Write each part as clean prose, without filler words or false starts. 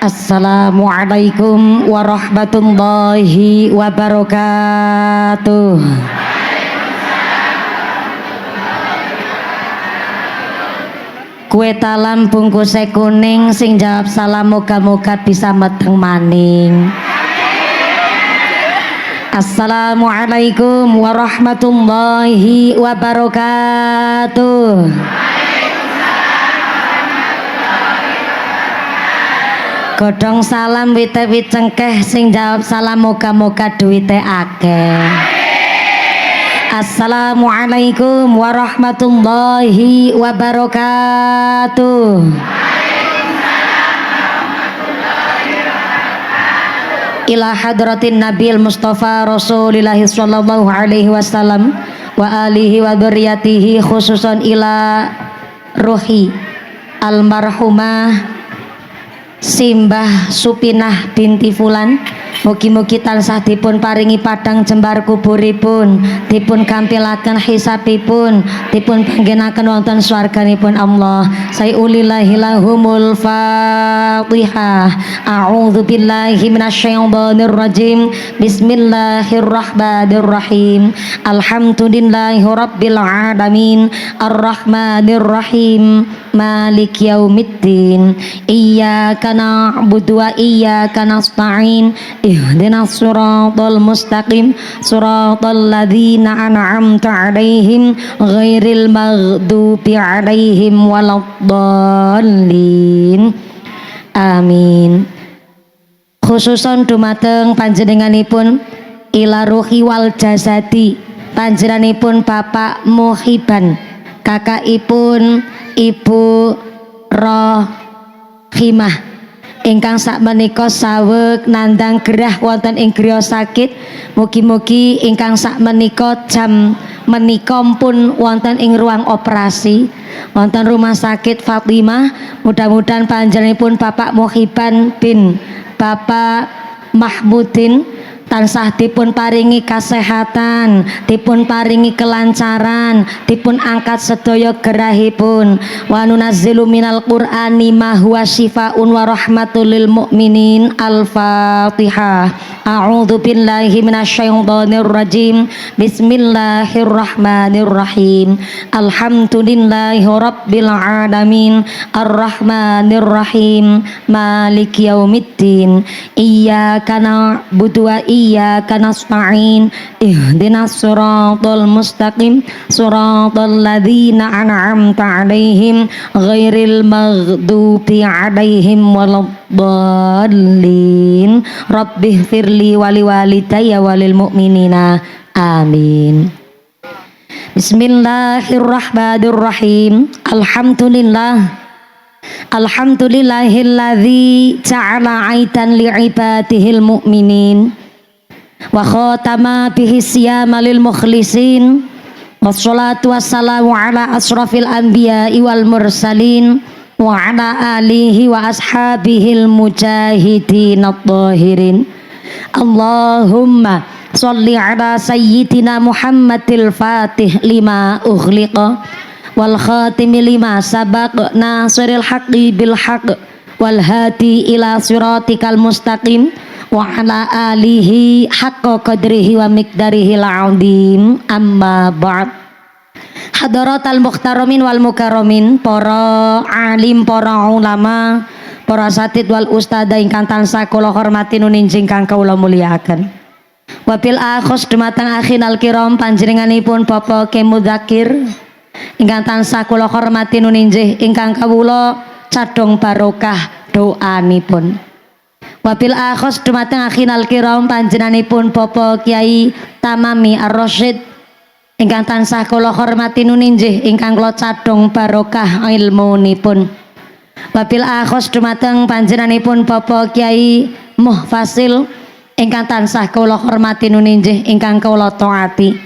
Assalamualaikum warahmatullahi wabarakatuh. Kue talam bungkusnya kuning, sing jawab salam moga-moga bisa meteng maning. Assalamualaikum warahmatullahi wabarakatuh. Godhong salam wite-wit cengkeh, sing jawab salam moga-moga duwite akeh. Assalamualaikum warahmatullahi wabarakatuh. Ila hadratin Nabil Mustafa Rasulillahi sallallahu alaihi wasallam wa alihi wa dzurriyyatihi, khususan ila ruhi almarhumah Simbah Supinah binti Fulan, mugi-mugi tansah dipun paringi padang jembar kuburipun, dipun kampilaken hisabipun, dipun panggenaken wonten swarganipun Allah. Sayulillahi lahumul Fatihah. A'udzu billahi minasyaitonir rajim. Bismillahirrahmanirrahim. Alhamdulillahi rabbil alamin. Arrahmanir rahim. Malik yaumiddin. Iyyaka na'budu wa iyyaka nasta'in. Ihdinas siratal mustaqim, siratal ladzina an'amta 'alaihim ghairil maghdubi 'alaihim waladdallin. Amin. Khususon dumateng panjenenganipun ila ruhi wal jasadi, panjenenganipun Bapak Muhiban, kakakipun Ibu Rohimah ingkang sakmenika saweg nandang gerah wonten ing griya sakit. Mugi-mugi ingkang sakmenika jam menika pun wonten ing ruang operasi wonten Rumah Sakit Fatimah. Mudah-mudahan panjenenganipun Bapak Muhiban bin Bapak Mahmudin tansah dipun paringi kasehatan, dipun paringi kelancaran, dipun angkat sedaya gerahipun. Wa nunazzilu minal qur'ani ma huwa syifaa'un wa rahmatul lil mu'minin. Al-Fatihah. A'udzu billahi minasyaitonir rajim. Bismillahirrahmanirrahim. Alhamdulillahi rabbil alamin. Arrahmanir rahim. Maliki yaumiddin. Iyyaka na'budu wa iyyaka nasta'in. Ihdinas siratal mustaqim, siratal ladzina an'amta 'alaihim ghairil maghdubi 'alaihim waladdallin. Rabbighfirli wa liwalidayya walil mu'minina. Amin. Bismillahirrahmanirrahim. Alhamdulillahilladzi ja'ala 'aidan li'ibadihil mu'minin wa khatama bihi siyama lil mukhlisin. Wassalatu wassalamu ala asrafil anbiya'i wal mursalin wa ala alihi wa ashabihil mujahidin at-tahirin. Allahumma sholli ala sayyidina Muhammadil fatih lima ughliqa wal khatimi lima sabaq nasiril haqqi bil haqq wal hadi ila siratikal mustaqim wa ala alihi haqqa qadrihi wa miqdarihil azim. Amma ba'd. Hadaratal muhtaramin wal mukarramin, para alim, para ulama, para satid wal ustada ingkang tansah kula hormati nuninjing kang kula mulyakaken. Wabil akhos dumateng akhinal kiram panjenenganipun Bapak Ki Mudzakir ingkang tansah kula hormati nuninjih ingkang kawula cadhong barokah doanipun. Wabil akhos dumateng akhinal kiram panjenenganipun Bapak Kiai Tamami Ar-Rasyid ingkang tansah kula hormati nuninjih ingkang kula cadhong barokah ilmunipun. Wabil akhos dumateng panjenenganipun Bapak Kiai Muhfasil ingkang tansah kula hormati nuninjih ingkang kula taati.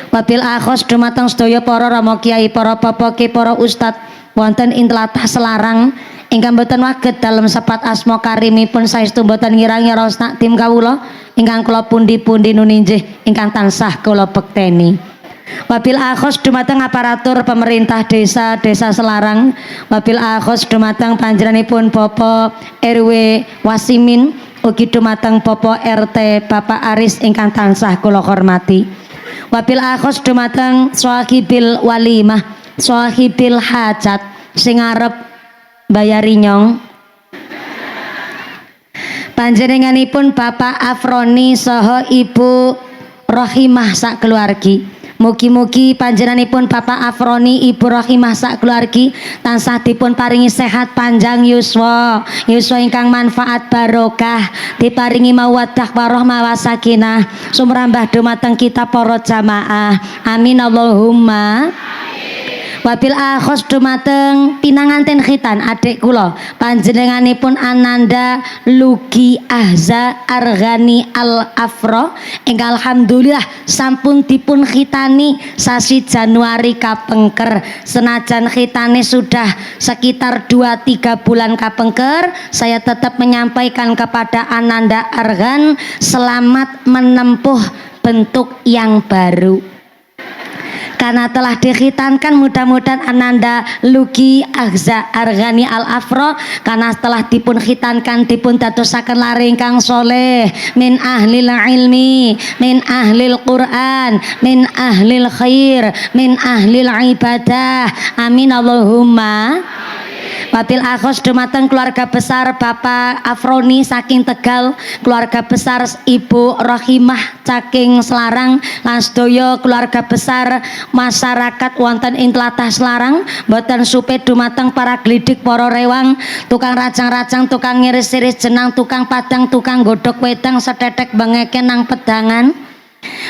Wabil akhos dumateng sedaya para rama kiai, para bapak ki, para ustad wonten ing tlatah Selarang ingkang boten waget dalem sepat asma karimipun saestu boten ngirangi rosna tim kawula ingkang kula pundi-pundi nuninjih ingkang tansah kula bekteni. Wabil akhos dumateng aparatur pemerintah desa Selarang. Wabil akhos dumateng panjenenganipun Bapak RW Wasimin, ugi dumateng Bapak RT Bapak Aris ingkang tansah kula hormati. Wabil akhos dumateng sahibil walimah, sahibil hajat sing arep bayari nyong. Panjenenganipun Bapak Afroni saha Ibu Rohimah sak keluargi. Mugi-mugi panjenenganipun Bapak Afroni Ibu Rohimah sak keluargi tansah dipun paringi sehat panjang yuswa ingkang manfaat barokah, diparingi mawaddah warahmah wasakinah sumrambah dumateng kita para jamaah. Amin Allahumma. Wabil akhos dumateng pinanganten khitan adik kula panjenenganipun Ananda Lugi Ahza Arghani Al Afro ingkang alhamdulillah sampun dipun khitani sasi Januari kapengker. Senajan khitane sudah sekitar 2-3 bulan kapengker, saya tetap menyampaikan kepada Ananda Arghan selamat menempuh bentuk yang baru. Karena telah dikhitankan, mudah-mudahan Ananda Lugi Ahza Arghani Al Afro karena telah dipun khitankan dipun dadosaken lare ingkang soleh min ahlil ilmi, min ahlil Quran, min ahlil khair, min ahlil ibadah. Amin Allahumma. Wabil akhos dumateng keluarga besar Bapak Afroni saking Tegal, keluarga besar Ibu Rohimah saking Selarang, lan sedaya keluarga besar masyarakat wonten ing tlatah Selarang, boten supe dumateng para glidik, para rewang, tukang racang-racang, tukang ngiris-iris jenang, tukang padang, tukang godhog wedang, setetek bengeke nang pedangan.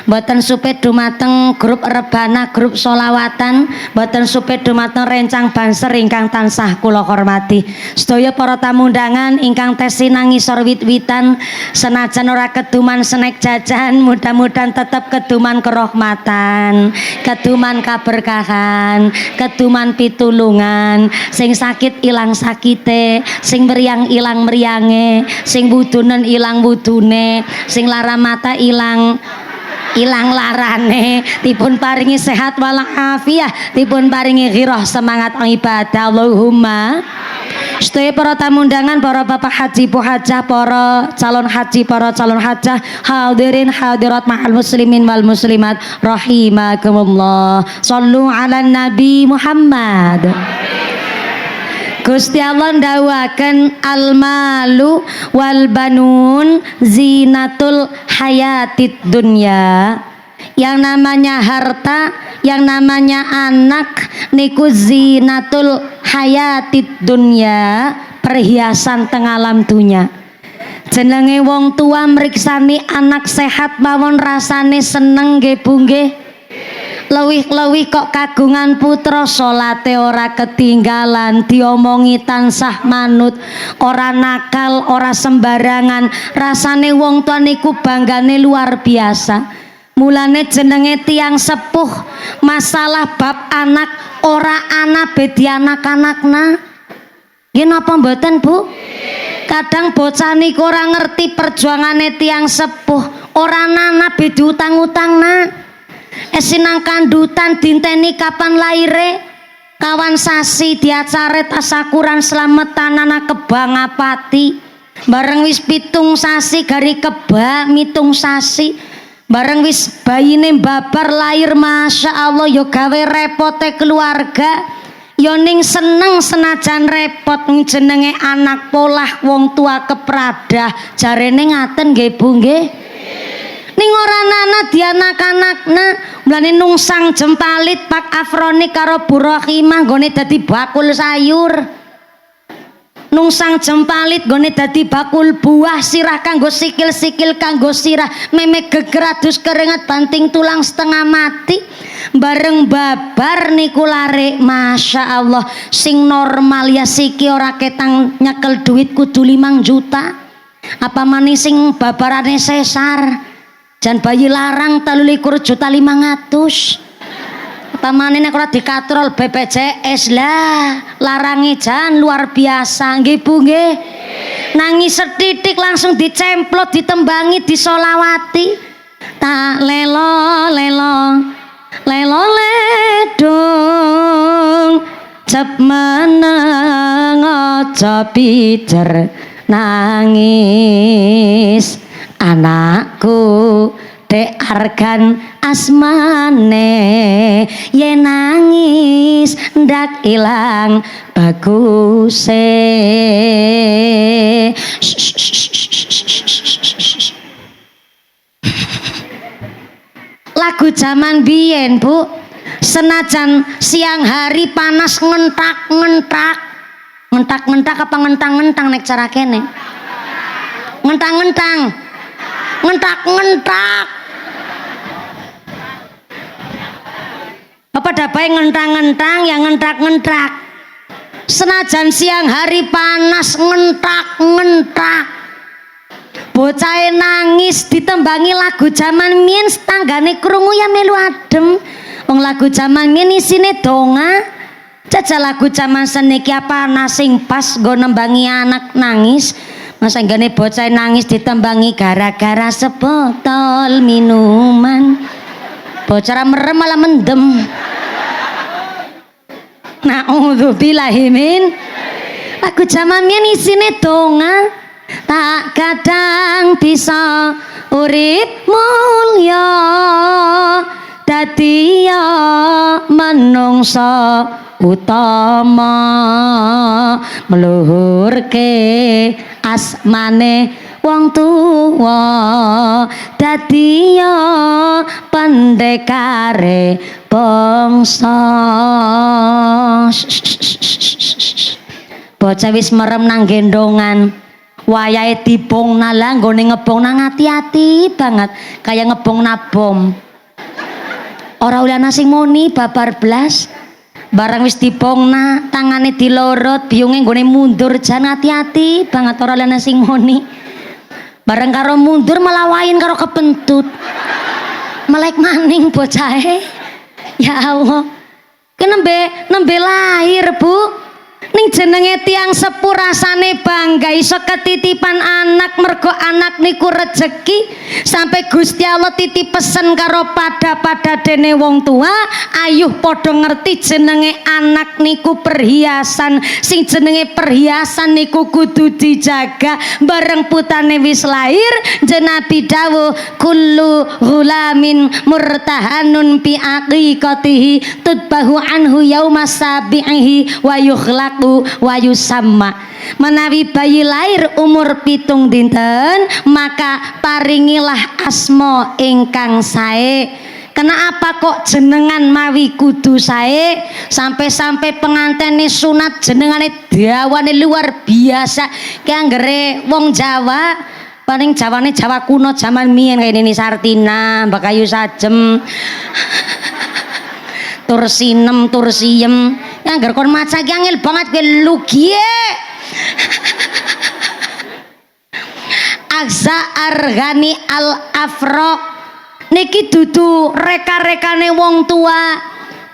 Boten supet dumateng grup rebana, grup solawatan, boten supet dumateng rencang banser ingkang tansah kula hormati. Sedaya para tamu undangan ingkang tesinang ngisor wit-witan, senajan ora keduman snack jajan, mudah-mudahan tetap keduman kerahmatan, keduman kaberkahan, keduman pitulungan, sing sakit ilang sakite, sing meriang ilang meriange, sing wudunen ilang wudune, sing lara mata ilang larane, dipun paringi sehat walafiat, dipun paringi ghirah semangat ibadah. Allahumma. Sedaya para tamu undangan, para bapak haji bu hajah, para calon haji, para calon hajah, hadirin hadirat ma'al muslimin wal muslimat rahimakumullah. Shallu ala Nabi Muhammad. Gusti Allah ndawaken almalu wal banun zinatul hayatid dunya. Yang namanya harta, yang namanya anak niku zinatul hayatid dunya, perhiasan teng alam dunya. Jenenge wong tua mriksani anak sehat mawon rasane seneng nggih Bu nggih. Lewih-lewih kok kagungan putra, salate ora ketinggalan, diomongi tansah manut, ora nakal, ora sembarangan. Rasane wong tua niku banggane luar biasa. Mulane jenenge tiang sepuh, masalah bab anak ora ana bedi anak-anakna. Nggih napa mboten Bu? Kadang bocah niku ora ngerti perjuangane tiang sepuh, ora ana bedi utang-utangna. Esinang kandutan dinteni kapan laire, kawan sasi diacare tasakuran slametan anak kebang apati, bareng wis 7 sasi gari kebak 7 sasi, bareng wis bayine babar lahir, masya Allah yo gawe repote keluarga, yo ning seneng senajan repot jenenge anak polah wong tua kepradah, jarene ngaten nggih Bu nggih. Ning ora nana dianak-anakna, mulane nungsang jempalit Pak Afroni karo Bu Rohimah nggone dadi bakul sayur. Nungsang jempalit nggone dadi bakul buah, sirah kanggo sikil-sikil kanggo sirah, meme geger adus keringat banting tulang setengah mati. Bareng babar niku lare, masya Allah, sing normal ya siki ora ketang nyekel duit kudu 5 juta. Apa maning sing babarane sesar? Jan bayi larang 23.500.000. Pamane nek ora dikatrol BPJS lah, larangi jan luar biasa nggih Bu nggih. Nangis setitik langsung dicemplot, ditembangi, disolawati. Tak lelo lelo lelo ledung cep meneng aja pijer nangis anakku dek argan asmane yen nangis ndak ilang baguse. Lagu zaman biyen Bu, senajan siang hari panas ngentak-ngentak apa ngentang-ngentang nek cara kene ngentang-ngentang ngentak-ngentak apa dabai ngentang-ngentang yang ngentak-ngentak senajan siang hari panas ngentak-ngentak bocah nangis ditembangi lagu zaman mien tanggane krungu ya melu adem wong lagu zaman mien isine donga jajal lagu zaman seniki apa nasing pas nggo nembangi anak nangis masa gane bocah nangis ditembangi gara-gara sebotol minuman bocah merem malah mendem. Na'udzubillahi min lagu zaman mien isine donga tak kadang bisa urip mulya dadi ya manungsa utama mluhurke asmane wong tuwa dadi ya pendekare bangsa. Bocah wis merem nang gendongan wayahe dibong nalang nggone ngebong nang hati-hati banget kaya ngebong bom ora ulana sing muni babar blas barang wis dibongna tangane dilorot biyunge nggone mundur jan hati-hati banget ora ulana sing muni bareng karo mundur malah wain karo kepentut melek maning bocahe ya Allah nembe lahir Bu ning jenenge tiang sepuh rasane bangga iso ketitipan anak mergo anak niku rejeki sampai Gusti Allah titip pesen karo pada dene wong tua ayuh padha ngerti jenenge anak niku perhiasan sing jenenge perhiasan niku kudu dijaga bareng putane wis lahir Nabi dawuh kullu ghulamin murtahanun bi aqiqatihi tudbahu anhu yauma sabihi wa yukhlaq wayu sama menawi bayi lahir umur 7 dinten maka paringilah asma ingkang sae. Kenapa kok jenengan mawi kudu sae sampai pengantene sunat jenengane dawane luar biasa kanggere wong Jawa paling Jawane Jawa kuno zaman mien kayak Nini Sartina Mbak Ayu Sajem tursinem tursiem yang gerkon maca ki angel banget kowe lugie. Aksa argani al afro niki dudu reka-rekane wong tua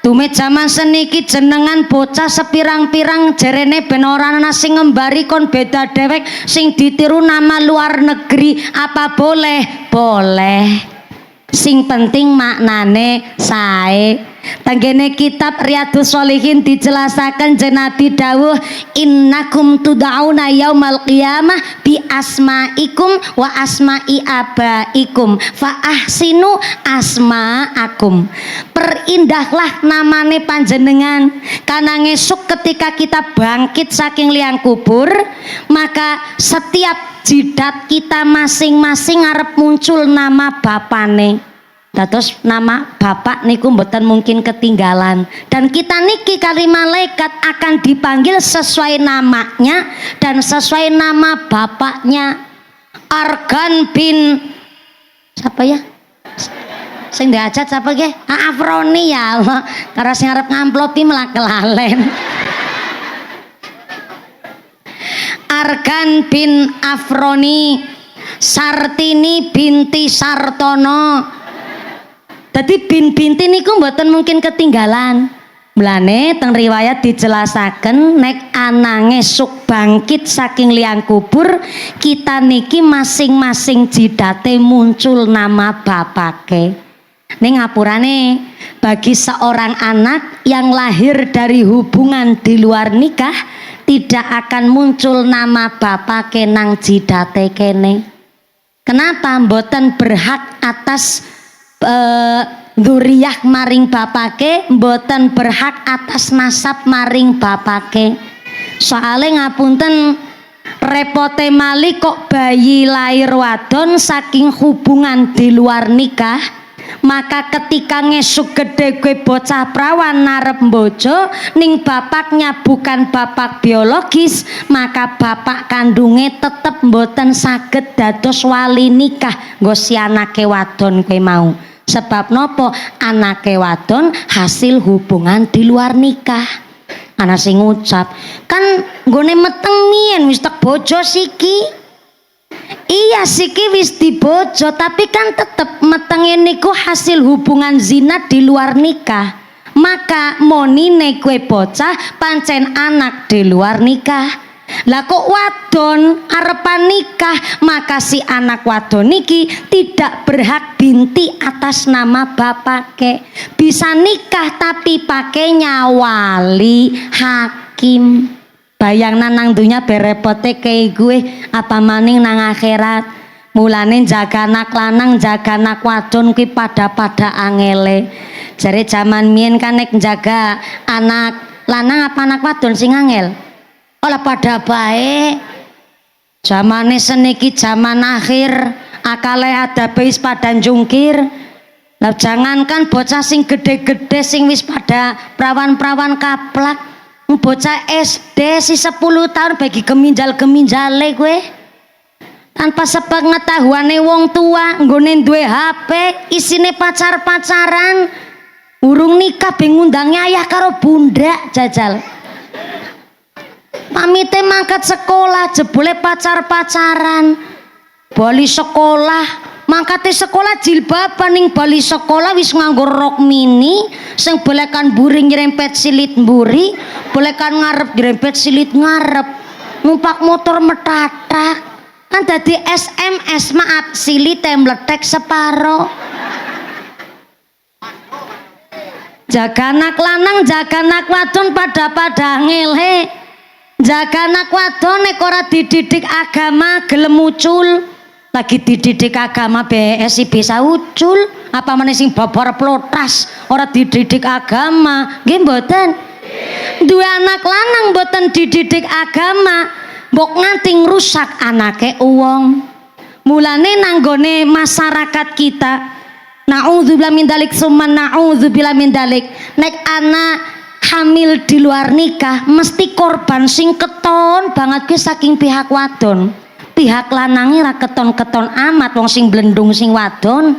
tume jaman seniki jenengan bocah sepirang-pirang jerene ben ora ana sing ngembari kon beda dewek sing ditiru nama luar negeri apa boleh sing penting maknane sae. Tanggene kitab Riyadhus Shalihin dijelasaken Nabi dawuh innakum tud'auna yaumal qiyamah bi asmaikum wa asma'i abaikum fa ahsinu asma'akum. Perindahlah namane panjenengan karena ngesuk ketika kita bangkit saking liang kubur maka setiap jidat kita masing-masing arep muncul nama bapane. Dados nama bapak niku mboten mungkin ketinggalan dan kita niki kali malaikat akan dipanggil sesuai namanya dan sesuai nama bapaknya. Argan bin siapa ya? Sing diajat siapa ge? Afroni ya Allah. Karena sing arep ngamplopi malah kelalen. Argan bin Afroni Sartini binti Sartono. Tadi binti niku mboten mungkin ketinggalan. Mulane teng riwayat dijelasaken nek anange suk bangkit saking liang kubur kita niki masing-masing jidate muncul nama bapake. Ning ngapurane bagi seorang anak yang lahir dari hubungan di luar nikah tidak akan muncul nama bapak kenang jidate kene. Kenapa? Mboten berhak atas dzuriyah maring bapake, mboten berhak atas nasab maring bapake. Soale ngapunten repote mali kok bayi lahir wadon saking hubungan di luar nikah, maka ketika ngesuk gede gue bocah prawan narep bojo ning bapaknya bukan bapak biologis, maka bapak kandunge tetep mboten saged dados wali nikah nggo si anake wadon gue mau. Sebab nopo? Anake wadon hasil hubungan di luar nikah. Ana sing ngucap, kan nggone meteng mien wis tek bojo siki. Iya siki wis dibojo, tapi kan tetep metenge niku hasil hubungan zina di luar nikah. Maka monine kue bocah pancen anak di luar nikah. Lah kok wadon arepan nikah, maka si anak wadon niki tidak berhak binti atas nama bapake. Bisa nikah tapi pakainya wali hakim. Bayang nang dunya berepote kayak gue, apa maning nang akhirat. Mulane jaga anak lanang jaga anak wadon kuwi pada angele. Jare zaman mien kan nek jaga anak lanang apa anak wadon sing angel. Olah pada baik. Zamane seniki zaman akhir, akale ada wis pada jungkir. Lah jangankan bocah sing gede-gede sing wis pada prawan-prawan kaplak. Bocah SD si 10 tahun bagi keminjal-keminjale gue tanpa sepengetahuane wong tua nggone duwe HP isine pacar-pacaran urung nikah ben ngundangnya ayah karo bunda jajal pamite mangkat sekolah jebule pacar-pacaran bali sekolah mangkate sekolah jilbaban ning bali sekolah wis nganggo rok mini sing bolekan mburi nyerempet silit mburi bolekan ngarep nyerempet silit ngarep numpak motor metatak kan dadi SMS maaf silite meletek separo. Jaga anak lanang jaga anak wadon pada ngele. Jaga anak wadon nek ora dididik agama gelem ucul. Lagi dididik agama BSI bisa ucul apa meneh sing babar plotas ora dididik agama nggih mboten. Duwe anak lanang mboten dididik agama mbok nganti ngrusak anake wong. Mulane nanggone masyarakat kita naudzubillah min dalik summa naudzubillah min dalik nek anak hamil di luar nikah mesti korban sing keton banget ki saking pihak wadon. Pihak lanange ra keton-keton amat wong sing blendung sing wadon.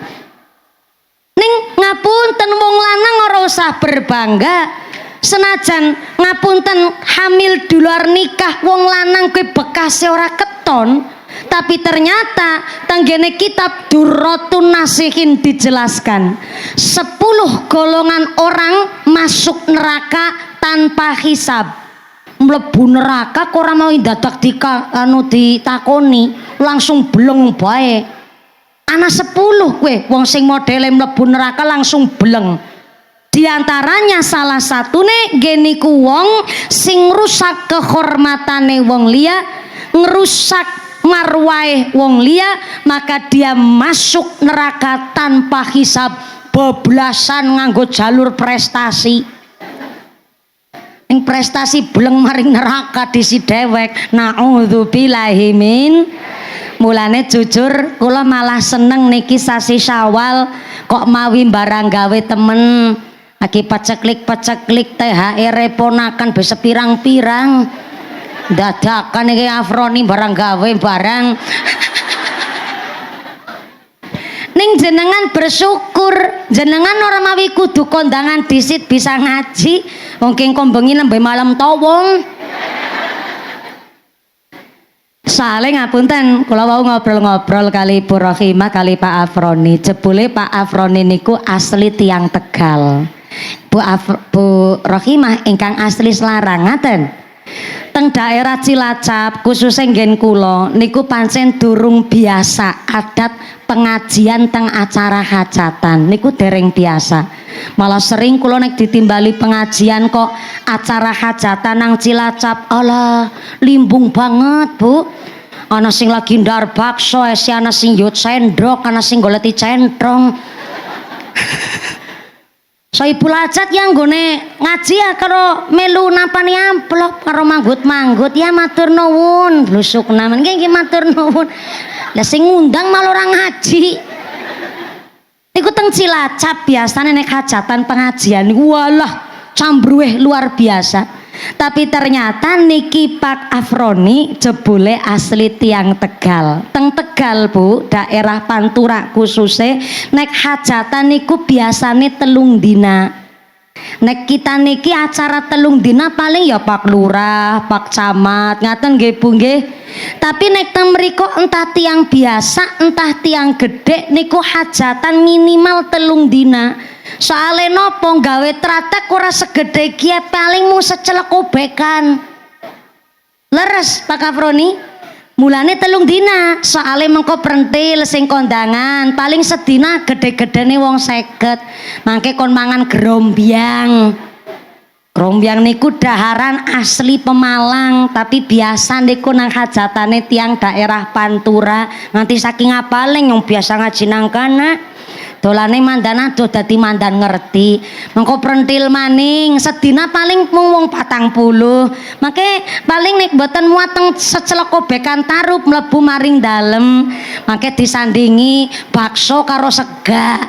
Ning ngapunten wong lanang ora usah berbangga. Senajan ngapunten hamil di luar nikah wong lanang kuwi bekase ora keton, tapi ternyata tanggene kitab Durratun Nasihin dijelaskan 10 golongan orang masuk neraka tanpa hisab. Mlebu neraka kok ora mau dadak ditakoni langsung bleng bae. Ana 10 kowe wong sing modele mlebu neraka langsung bleng. Di antaranya salah satune geniku wong sing ngrusak kehormatane wong liya, ngerusak marwahe wong liya, maka dia masuk neraka tanpa hisab, bablasan nganggo jalur prestasi. Ing prestasi bleng maring neraka disi dewek. Naudzubillahi min. Mulane jujur kula malah seneng niki sasi Syawal kok mawi barang gawe temen. Lagi peceklik THR ponakan bisa pirang-pirang. Dadakan iki Afroni barang gawe barang. Ning jenengan bersyukur, jenengan ora mawi kudu kondangan disit bisa ngaji. Mungkin kombengi nembe malam tawong. Saling ngapunten, kula wau ngobrol-ngobrol kali Bu Rohimah kali Pak Afroni. Jebule Pak Afroni niku asli tiang Tegal. Bu Rohimah ingkang asli Selarang ngaten. Teng daerah Cilacap khususnya nggen kula niku pancen durung biasa adat pengajian teng acara hajatan niku dereng biasa. Malah sering kula nek ditimbali pengajian kok acara hajatan nang Cilacap alah limbung banget Bu. Ana sing lagi ndar bakso, ana sing yut sendok, ana sing goleti centrong. Soibul Hajat yang nggone ngaji ya karo melu napani amplop karo manggut-manggut ya matur nuwun blusuk namen nggih matur nuwun. Lah sing ngundang malah orang ngaji. Niku teng Cilacap biasane nek hajatan pengajian walah cambrueh luar biasa. Tapi ternyata niki Pak Afroni jebule asli tiang Tegal. Teng Tegal Bu, daerah Pantura khususnya nek hajatan niku biasane telung dina. Nek kita niki acara telung dina paling ya Pak Lurah, Pak Camat, ngaten nggih Bu nggih. Tapi nek teng mriko entah tiang biasa, entah tiang gede niku hajatan minimal telung dina. Soale nopo gawe tratek ora segede kia paling mu secelek kobekan. Leres Pak Afroni. Mulane telung dina, soale mengko prentil sing kondangan paling sedina gede-gedene wong 50. Mangke kon mangan gerombyang. Gerombyang niku daharan asli Pemalang, tapi biasa niku nang hajatane tiang daerah Pantura. Nganti saking apale yang biasa ngaji nang kana. Dolane mandan adoh dadi mandan ngerti. Mengko prentil maning sedina paling mung wong 40. Mangke paling nek mboten muat teng secelek kobekan tarup mlebu maring dalem. Mangke disandingi bakso karo sega.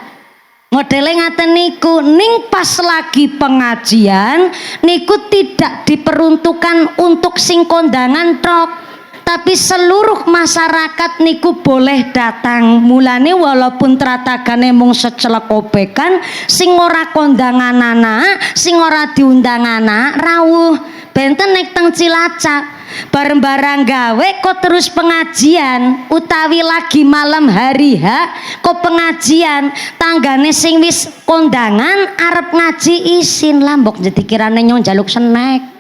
Modele ngaten niku ning pas lagi pengajian niku tidak diperuntukkan untuk sing kondangan tok. Tapi seluruh masyarakat niku boleh datang. Mulane walaupun tratagane mung secelek kobekan, sing ora kondangan anak, sing ora diundang anak rawuh. Benten nek teng Cilacap bareng-bareng gawe kok terus pengajian utawi lagi malam hari kok pengajian tanggane sing wis kondangan arep ngaji isin lambok jadi kirane nyong jaluk snack.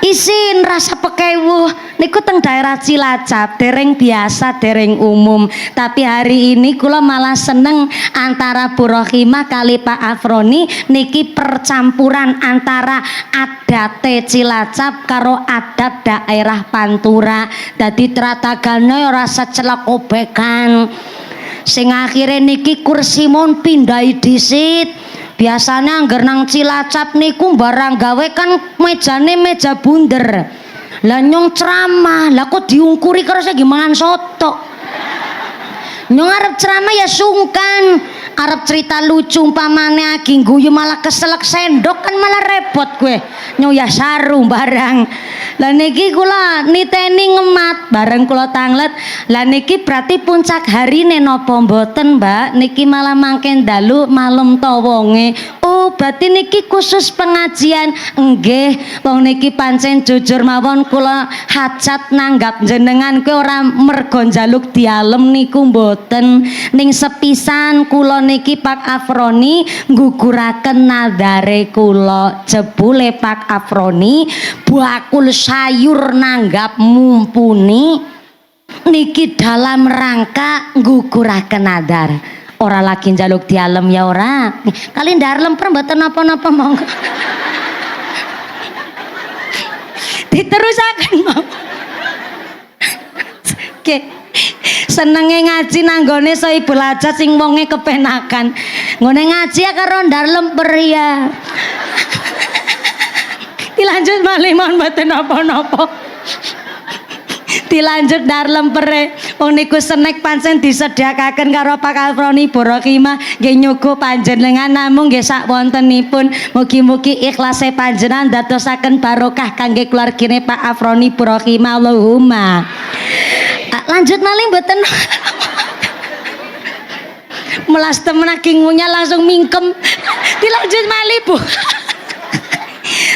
Isin rasa pekewuh niku teng daerah Cilacap dereng biasa dereng umum. Tapi hari ini kula malah seneng antara Bu Rohimah kali Pak Afroni niki percampuran antara adat Cilacap karo adat daerah Pantura. Dadi tratagane ora secelek obekan. Sing akhire niki kursi mon pindai disit. Biasanya angger nang Cilacap niku barang gawe kan mejane meja bunder. Lah nyong ceramah, lah kok diungkuri karo saya gimana soto. Nyong arep ceramah ya sungkan, arep cerita lucu umpamane agi guyu malah keselek sendok kan malah repot gue. Nyong ya saru barang. Lah niki kula niteni ngemat bareng kula tanglet. Lah niki berarti puncak harine napa mboten, Mbak? Niki malah mangke dalu malam ta wonge. Oh, berarti niki khusus pengajian. Nggih, wong niki pancen jujur mawon kula hajat nanggap jenengan kuwi ora mergo njaluk dialem niku mboten. Ning sepisan kula niki Pak Afroni ngguguraken nadare kula. Jebule Pak Afroni bakul sayur nanggap mumpuni niki dalam rangka ngguguraken nadar. Ora lagi njaluk dialem ya ora. Kali ndar lemper mboten napa-napa monggo. Diterusaken mau. Oke. Senenge ngaji nanggone Soibul Hajat sing wonge kepenakan. Ngone ngaji ya karo ndar lemper ya. Dilanjut malih mon mboten napa-napa. Dilanjut dar lempere wong niku snack pancen disediakaken karo Pak Afroni Bu Rohimah nggih nyuguh panjenengan namung nggih sak wontenipun mugi-mugi ikhlase panjenengan dadosaken barokah kangge keluargane Pak Afroni Bu Rohimah Allahumma. Lanjut malih mboten melas temen ngunyah langsung mingkem. Dilanjut malih Bu.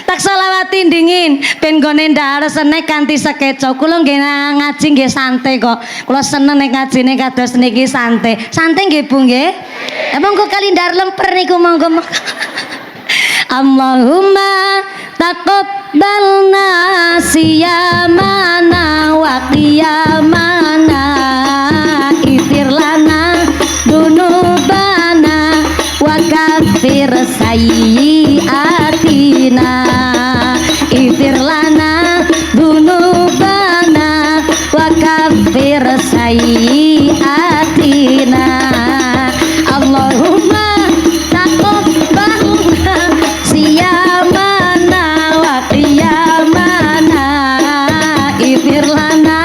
Tak selawati dingin ben gone ndar senek kanthi sekeco. Kula nggih ngaji nggih santai kok. Kula seneng nek ngajine kados niki santai. Santai nggih Bu nggih? Monggo kali ndar lemper niku monggo. Allahumma taqabbal taqabbalna siyamana wa qiyamana ighfir lana dunubana wa kaffir sayyi'atina ighfir lana dunubana wa kaffir sayyi'atina Allahumma taqabbalna siyamana wa qiyamana ighfir lana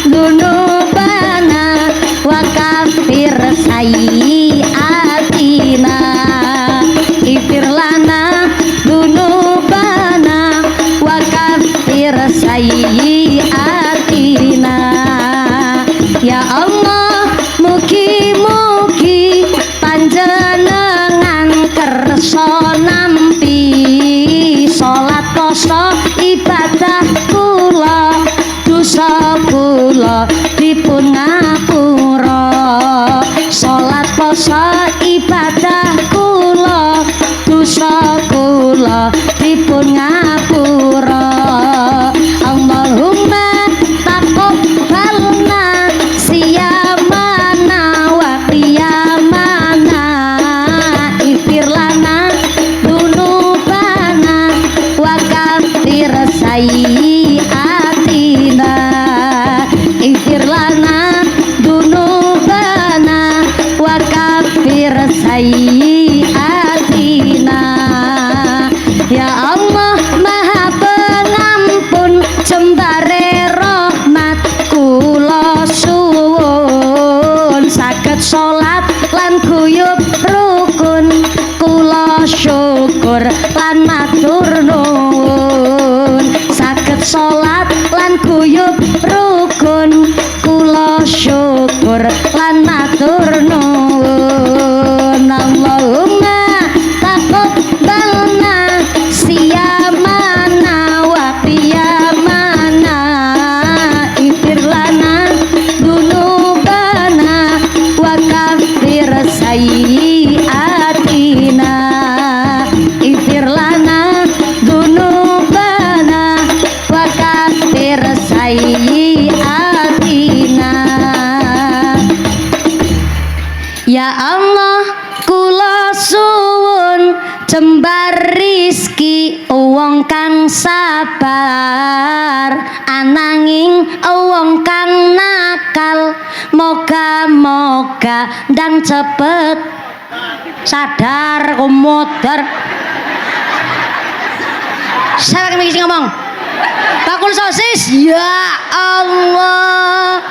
dunubana wa kaffir sayyi'atina ighfir lana dunubana wa kaffir sayyi'atina ya Allah mugi-mugi panjenengan kersa nampi salat poso ibadah kula dosa kula dipun ngapura salat poso ibadah kula dosa kula dipun ngapura Allahumma taqabbalna siyamana wa qiyamana ighfir lana dunubana wa kaffir sayyi'atina ighfir lana dunubana wa kaffir sayyi'atina ya Allah maha pengampun jembare rahmat kula suwun saged salat lan guyub rukun kula syukur lan matur nuwun saged salat lan guyub rukun kula syukur lan matur nuwun Allahumma taqabbalna siyamana wa qiyamana ighfir lana dunubana wa kaffir sayyi'atina ighfir lana dunubana wa kaffir sayyi'atina ya Allah kula suwun jembar rizki wong kang sabar ananging wong kang nakal moga-moga ndang cepet sadar komodar siapa yang ngomong bakul sosis ya Allah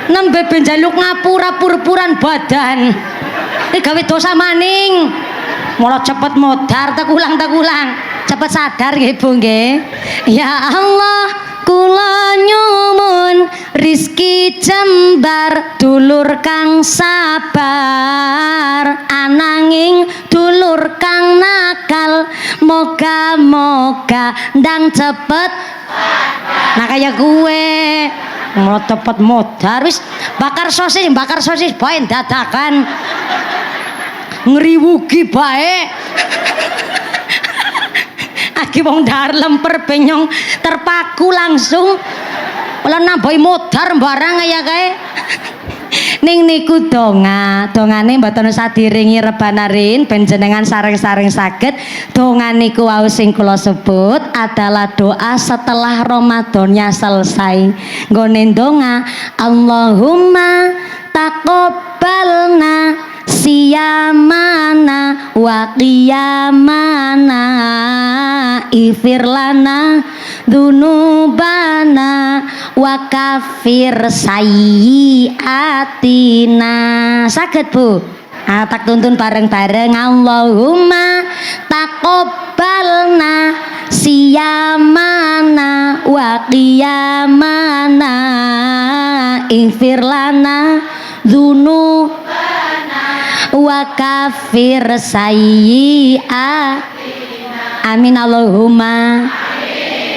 nembe benjaluk ngapura pur-puran badan ini gawe dosa maning malah cepet modar tak ulang cepet sadar nggih Bu nggih ya Allah kula nyumun rizki jembar dulur kang sabar ananging dulur kang nakal moga-moga ndang cepet nah kayak gue mau cepet modar wis bakar sosis bae dadakan ngriwugi bae aki wong dar lemper benyong terpaku langsung ora nambahi modar barang ya kae ning niku dongane mboten sadiringi rebanarin ben jenengan sareng-sareng saged donga niku wau sing kula sebut adalah doa setelah Ramadannya selesai nggone donga Allahumma taqabbalna siyamana wa qiyamana ighfir lana dunubana wa kaffir sayyi'atina saged Bu tak tuntun bareng-bareng Allahumma taqabbalna siyamana wa qiyamana ighfir lana dunubana wa kaffir sayyi'atina amin Allahumma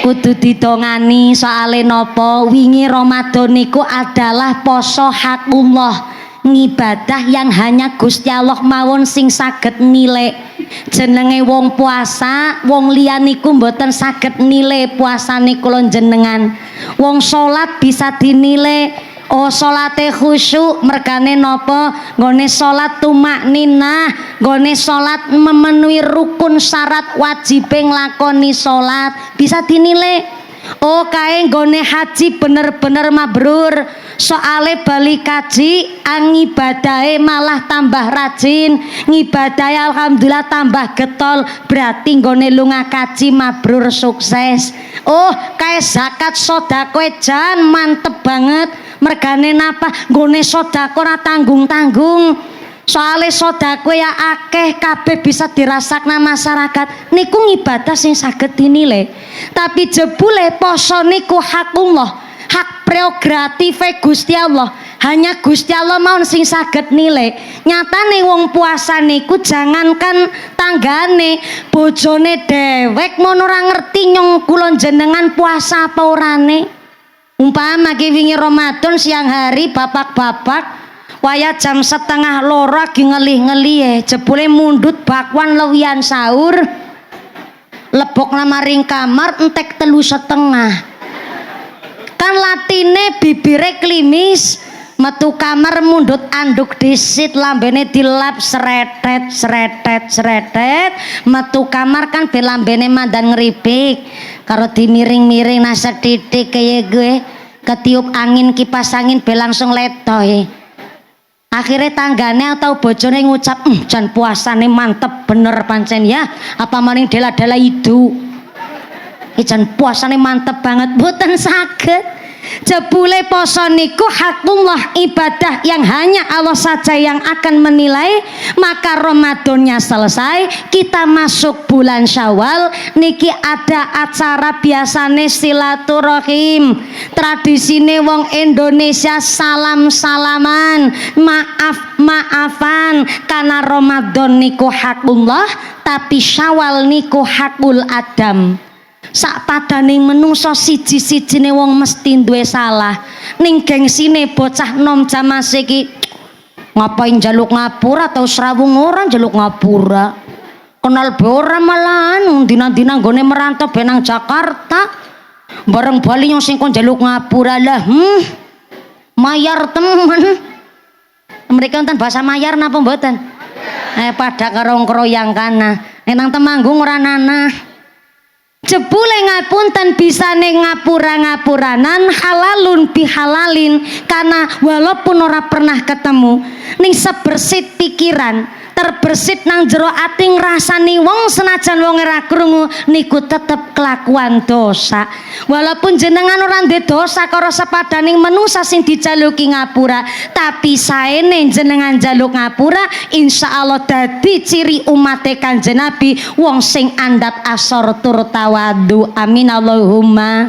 kudu didongani soale nopo wingi Ramadan niku adalah poso hakullah ngibadah yang hanya Gusti Allah mawon sing saged nilai jenenge wong puasa, wong liyane iku mboten saged nilai puasane kula jenengan. Wong salat bisa dinilai oh salate khusyuk mergane napa nggone salat tumakninah, nggone salat memenuhi rukun syarat wajibe nglakoni salat bisa dinilai. Oh kae nggone haji bener-bener mabrur, soale bali kaji ngibadahe malah tambah rajin, ngibadahe alhamdulillah tambah getol, berarti nggone lunga kaji mabrur sukses. Oh kae zakat sedekah jan mantep banget. Mergane napa nggone sedekah ora tanggung-tanggung, soale sedekah ya akeh kabeh bisa dirasakna masyarakat niku ngibadah sing saged dinilai. Tapi jebule poso niku hakullah, hak prerogatif Gusti Allah, hanya Gusti Allah mawon sing saged nilai. Nyatane wong puasa niku jangankan tanggane, bojone dewek mon ora ngerti nyong kula jenengan puasa apa orane. Umpama ki wingi Ramadan siang hari bapak-bapak waya jam 1:30 lagi ngelih-ngelih jebule mundut bakwan lewian sahur lebok lamaring kamar entek 3:30 kan latine bibire klimis metu kamar mundut anduk disit lambene dilap sretet metu kamar kan be lambene mandan ngeripik karo dimiring-miring nasa titik kaya gue ketiup angin kipas angin be langsung letoy. Akhirnya tanggane atau bojone ngucap jan puasane mantep bener pancen ya apa maning dela-dela itu jan puasane mantep banget boten saged. Jebule poso niku hakullah ibadah yang hanya Allah saja yang akan menilai. Maka Ramadannya selesai, kita masuk bulan Syawal niki ada acara biasane silaturahim. Tradisine wong Indonesia salam-salaman, maaf-maafan karena Ramadan niku hakullah tapi Syawal niku hakul Adam. Sak padane menungso siji-sijine wong mesti duwe salah. Ning gengsine bocah nom jaman iki ngapain jaluk ngapura atau serawung orang jaluk ngapura. Kenal be ora malahan dina-dina nggone merantau benang Jakarta. Bareng bali nyong sing kon jaluk ngapura lah. Mayar temen. Mereka enten bahasa mayar napa mboten? Pada karo kroyang kana. Nang Temanggung ora nanah. Jebule ngapunten bisane ngapura-ngapuranan halalun bihalalin karena walaupun ora pernah ketemu ning sebersit pikiran terbersit nang jero ati ngrasani wong senajan wong ora krungu niku tetep kelakuan dosa. Walaupun jenengan ora ndek dosa karo sepadaning manusa sing dijaluki ngapura, tapi saene jenengan jaluk ngapura insyaallah dadi ciri umate Kanjeng Nabi wong sing andap asor tur tawadu. Amin Allahumma.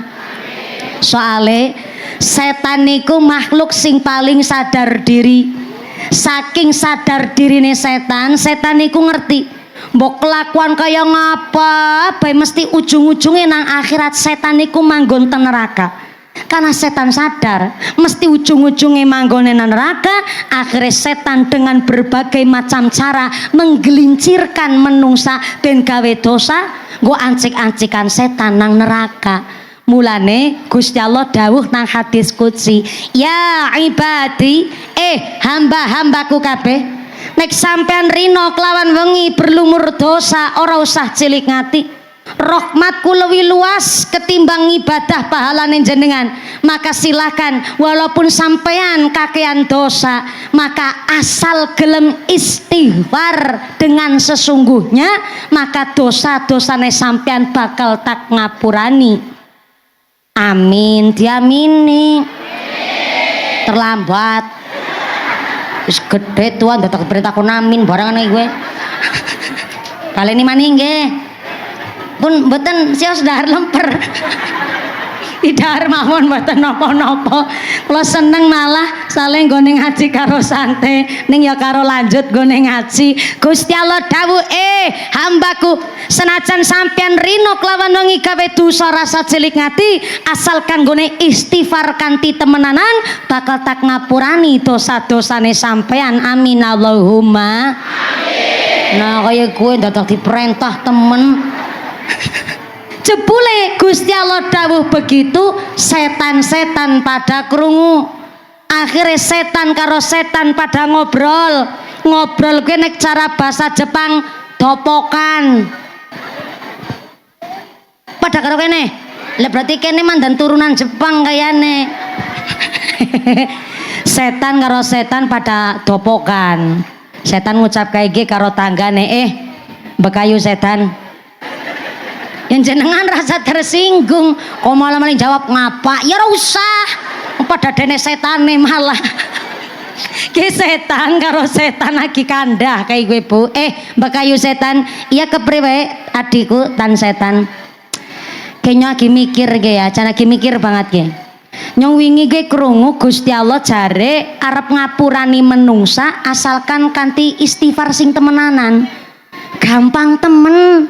Soale setan niku makhluk sing paling sadar diri. Saking sadar dirine setan niku ngerti mbok kelakuan kaya ngapa bae mesti ujung-ujungnya nang akhirat setan niku manggon ten neraka. Karena setan sadar mesti ujung-ujungnya manggone nang neraka. Akhirnya setan dengan berbagai macam cara menggelincirkan menungsa ben gawe dosa nggo ancik-ancikan setan nang neraka. Mulane Gusti Allah dawuh nang hadis qudsi, ya ibadi hamba-hambaku kabeh nek sampean rino kelawan wengi berlumur dosa ora usah cilik ngati. Rahmatku luwih luas ketimbang ibadah pahalane jenengan. Maka silakan walaupun sampean kakean dosa, maka asal gelem istighfar dengan sesungguhnya, maka dosa-dosane sampean bakal tak ngapurani. Amin, diamini. Terlambat. Wis gede tuan dadak beritaku amin barangan iki kowe. Baleni maning nggih. Pun mboten sios dahar lemper. Idahar mawon mboten napa-napa. Kula seneng malah saleh nggone ngaji karo sante, ning ya karo lanjut nggone ngaji. Gusti Allah dawuh, hambaku, senajan sampean rino kelawan wengi gawe dosa rasa cilik ngati, asalkan nggone istighfar kanthi temenanan, bakal tak ngapurani dosa-dosane sampean. Amin Allahumma. Amin. Nah kaya gue dadak diperintah temen. Jebule Gusti Allah dawuh begitu, setan-setan pada krungu. Akhirnya setan karo setan pada ngobrol. Ngobrol gue nek cara bahasa Jepang dopokan. Pada karo kene. Lah berarti kene mandan turunan Jepang kayane. Setan karo setan pada dopokan. Setan ngucap kayak gini karo tanggane, bekayu setan. Yang jenengan rasa tersinggung, kok malah jawab ngapa? Ya usah, pada dene setane malah. Ki setan karo setan lagi kandah kayak gue bu. Bekayu setan, iya kepriwe adikku tan setan. Kayaknya lagi mikir ge ya, cara lagi mikir banget ge. Nyong wingi ge krungu Gusti Allah jare arep ngapurani menungsa asalkan kanthi istighfar sing temenanan. Gampang temen.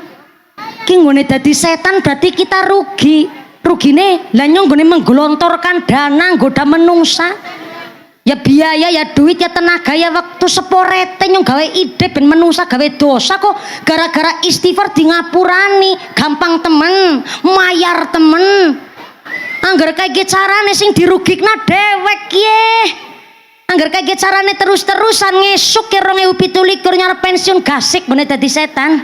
Ki nggone dadi setan berarti kita rugi. Rugine lah nyong nggone menggelontorkan dana nggoda menungsa. Ya biaya, ya duit, ya tenaga, ya waktu seporete nyong gawe ide ben menungsa gawe dosa kok gara-gara istighfar di ngapurani. Gampang temen, mayar temen. Angger kayak carane sing dirugikna dewek ye. Angger kayak carane terus-terusan ngesuk ke 2017 nyarep pensiun gasik bener dadi setan.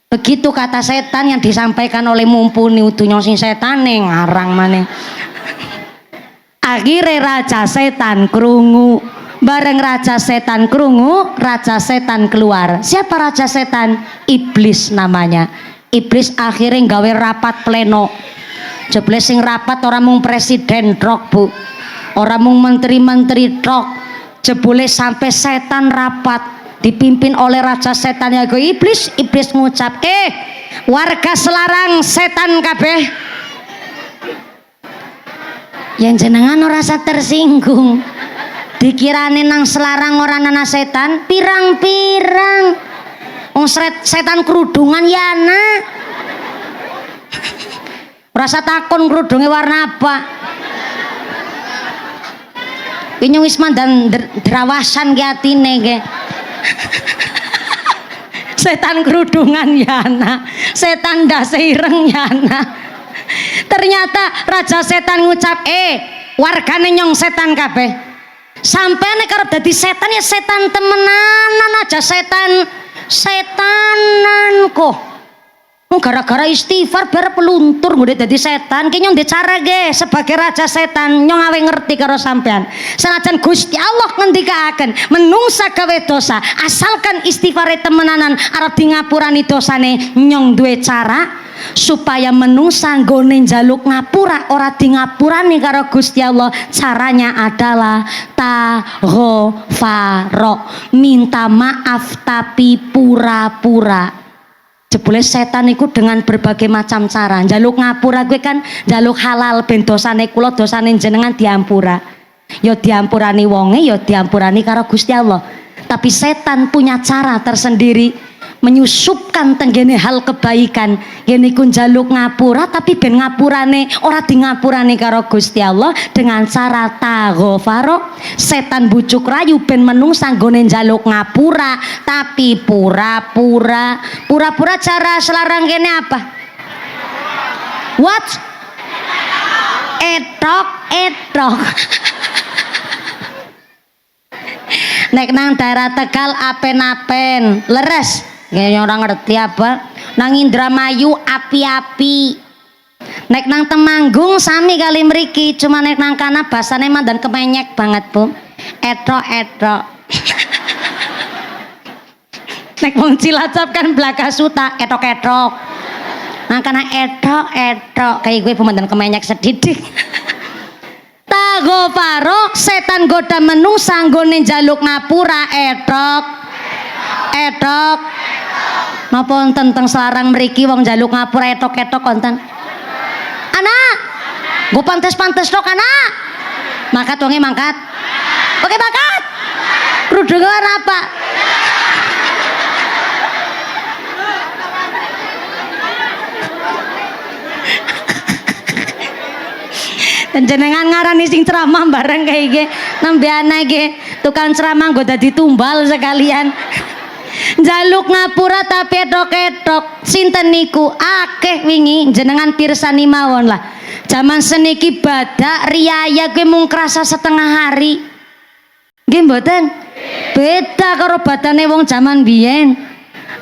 Begitu kata setan yang disampaikan oleh mumpuni utunya sing setane ngarang maneh. Akhirnya raja setan krungu. Bareng raja setan krungu, raja setan keluar. Siapa raja setan? Iblis namanya. Iblis akhirnya gawe rapat pleno. Jebule sing rapat orang mung presiden trok bu, orang mung menteri-menteri trok. Jebule sampai setan rapat dipimpin oleh raja setan yaiku iblis. Iblis ngucap, warga Selarang setan kabeh. Yang jenengan ora rasa tersinggung. Dikirane nang Selarang orang nana setan, pirang-pirang. Wong setan kerudungan yana. Rasa takon kerudungnya warna apa? Ini wis mandan derawasan ke atine ke. Setan kerudungan yana, setan dase ireng yana. Ternyata raja setan ngucap, wargane nyong setan kabeh. Sampai nek arep dadi setan ya setan temenanan aja, setan setanan kok. Gara-gara istighfar biar peluntur ngode dadi setan. Ki nyong cara ge sebagai raja setan nyong awe ngerti karo sampean. Senajan Gusti Allah ngendikaken menungsa gawe dosa asalkan istighfare temenanan arep di ngapurani dosane, nyong duwe cara supaya menungsa nggone njaluk ngapura ora di ngapurani karo Gusti Allah. Caranya adalah taghfaro, minta maaf tapi pura-pura. Jebule setan iku dengan berbagai macam cara njaluk ngapura. Gue kan njaluk halal ben dosane kula dosane jenengan diampura. Ya diampurani wonge, ya diampurani karo Gusti Allah. Tapi setan punya cara tersendiri menyusupkan tenggene hal kebaikan. Yen iku njaluk ngapura tapi ben ngapurane ora di ngapurane karo Gusti Allah dengan cara taghfaro. Setan bujuk rayu ben menungsa nggone njaluk ngapura tapi pura-pura. Pura-pura cara Selarang kene apa? What? Etok. Nek nang daerah Tegal apen-apen, leres. Kayaknya orang ngerti apa? Nang Indramayu api-api. Nek nang Temanggung sami kali mriki, cuma nek nang kana basane mandan kemenyek banget, Bu. Etok. Nek wong Cilacap kan belaka suta, etok. Nang kana etok. Kayak gue pemandan kemenyek sedidik. Taghfaro, setan goda menungsa nggone njaluk ngapura etok. Napa wonten teng Selarang mriki wong njaluk ngapura etok wonten? Anak. Nggo pantes-pantes tok anak. Mangkat wonge mangkat. Oke mangkat. Kerudunge warna apa? Dan jenengan ngarani sing ceramah bareng kayak gini, nambe anak ge tukang ceramah gue dadi tumbal sekalian. Jaluk ngapura tapi etok-etok. Sinten niku akeh wingi jenengan pirsani mawon lah. Zaman seniki badak riaya kuwi mung krasa setengah hari. Nggih mboten? Beda karo badane wong zaman biyen.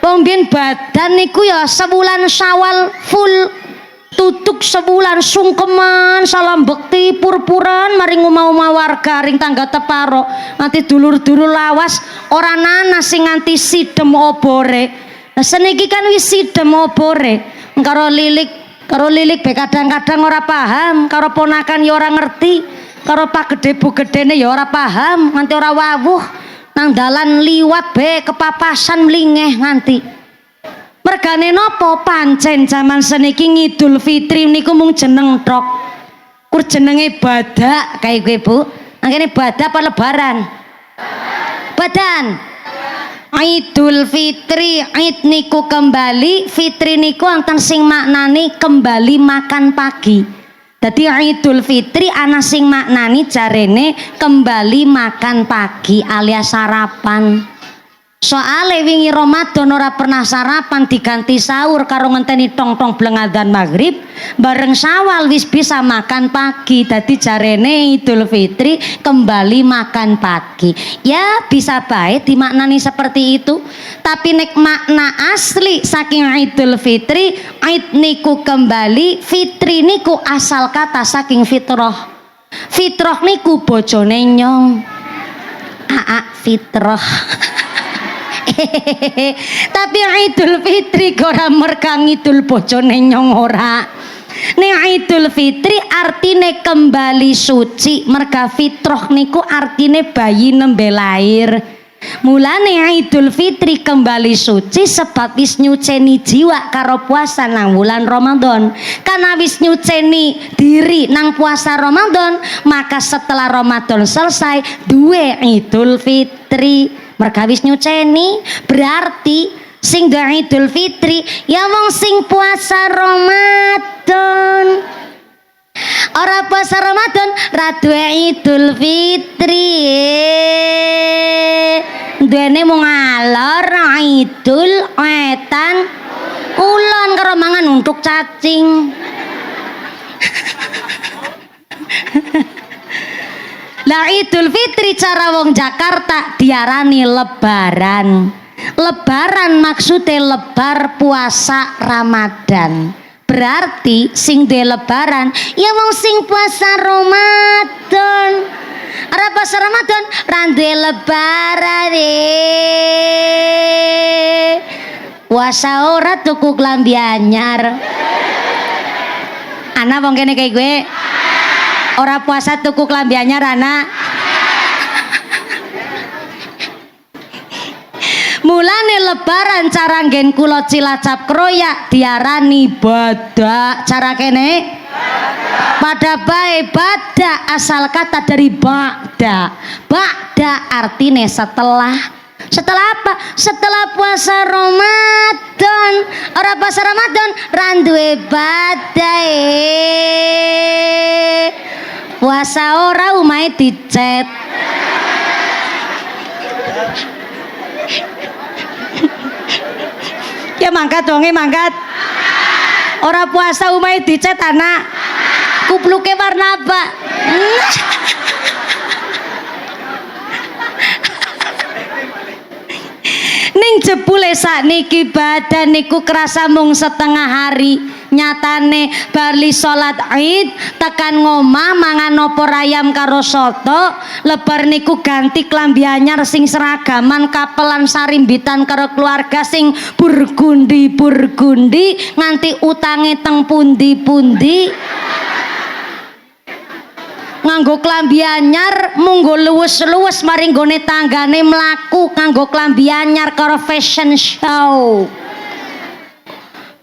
Wong biyen badan niku ya sebulan Syawal full. Tutuk sebulan sungkeman salam bekti purpuran maring omah-omah warga ring tangga teparo nganti dulur-dulur lawas ora nanas sing nganti sidem obore. Nah seniki kan wis sidem obore karo lilik be kadang-kadang ora paham karo ponakan ya ora ngerti karo pak gede bu gedene ya ora paham nganti ora wawuh nang dalan liwat be kepapasan mlingeh nganti. Mergane nopo pancen zaman seniki Idul Fitri niku mung jeneng tok. Kur jenenge badak kae kowe Bu. Angkene badak apa lebaran? Badan. Idul Fitri, Id niku kembali, Fitri niku wonten sing maknani kembali makan pagi. Dadi Idul Fitri ana sing maknani jarene kembali makan pagi alias sarapan. Soale wingi Ramadan ora pernah sarapan diganti sahur karo ngenteni tong-tong blengadzan maghrib bareng Syawal wis bisa makan pagi dadi jarene Idul Fitri kembali makan pagi ya bisa baik dimaknani seperti itu tapi nek makna asli saking Idul Fitri Id niku kembali Fitri niku asal kata saking fitrah niku bojone nyong fitrah tapi Idul Fitri ora merkang Idul bojone nyong ora. Nek Idul Fitri artine kembali suci, merga fitrah niku artine bayi nembe lahir. Mulane Idul Fitri kembali suci sebab wis nyuceni jiwa karo puasa nang wulan Ramadan. Karena wis nyuceni diri nang puasa Ramadan, maka setelah Ramadan selesai duwe Idul Fitri. Merga wis nyuceni berarti sing duwe Idul Fitri ya wong sing puasa Ramadan. Ora puasa Ramadan ra duwe Idul Fitri. Duwene mung alor Idul wetan kulon karo mangan untuk cacing. Lah Idul Fitri cara wong Jakarta diarani lebaran. Lebaran maksudnya lebar puasa Ramadan. Berarti sing duwe lebaran ya wong sing puasa Ramadan. Ora puasa Ramadan ra duwe lebaran puasa ora tuku klambi anyar. Ana wong kene kayak gue ora puasa tuku klambi anyar anak. Mulane lebaran cara nggen kula Cilacap Kroyak diarani badak. Cara kene pada bae badak asal kata dari ba'da. Ba'da artine setelah. Setelah apa? Setelah puasa Ramadan. Ora puasa Ramadan randuwe badai. Puasa ora umahe dicet. Ya mangkat donge mangkat. Ora puasa umahe dicet anak. Kupluke warna apa? Ning jebule sakniki badan niku kerasa mung setengah hari. Nyatane bali salat Id tekan ngomah mangan opor ayam karo soto, lebar niku ganti klambi anyar sing seragaman kapelan sarimbitan karo keluarga sing burgundi nganti utange teng pundi-pundi. Nganggo klambi anyar munggo luwes-luwes maring gone tanggane mlaku nganggo klambi anyar karo fashion show.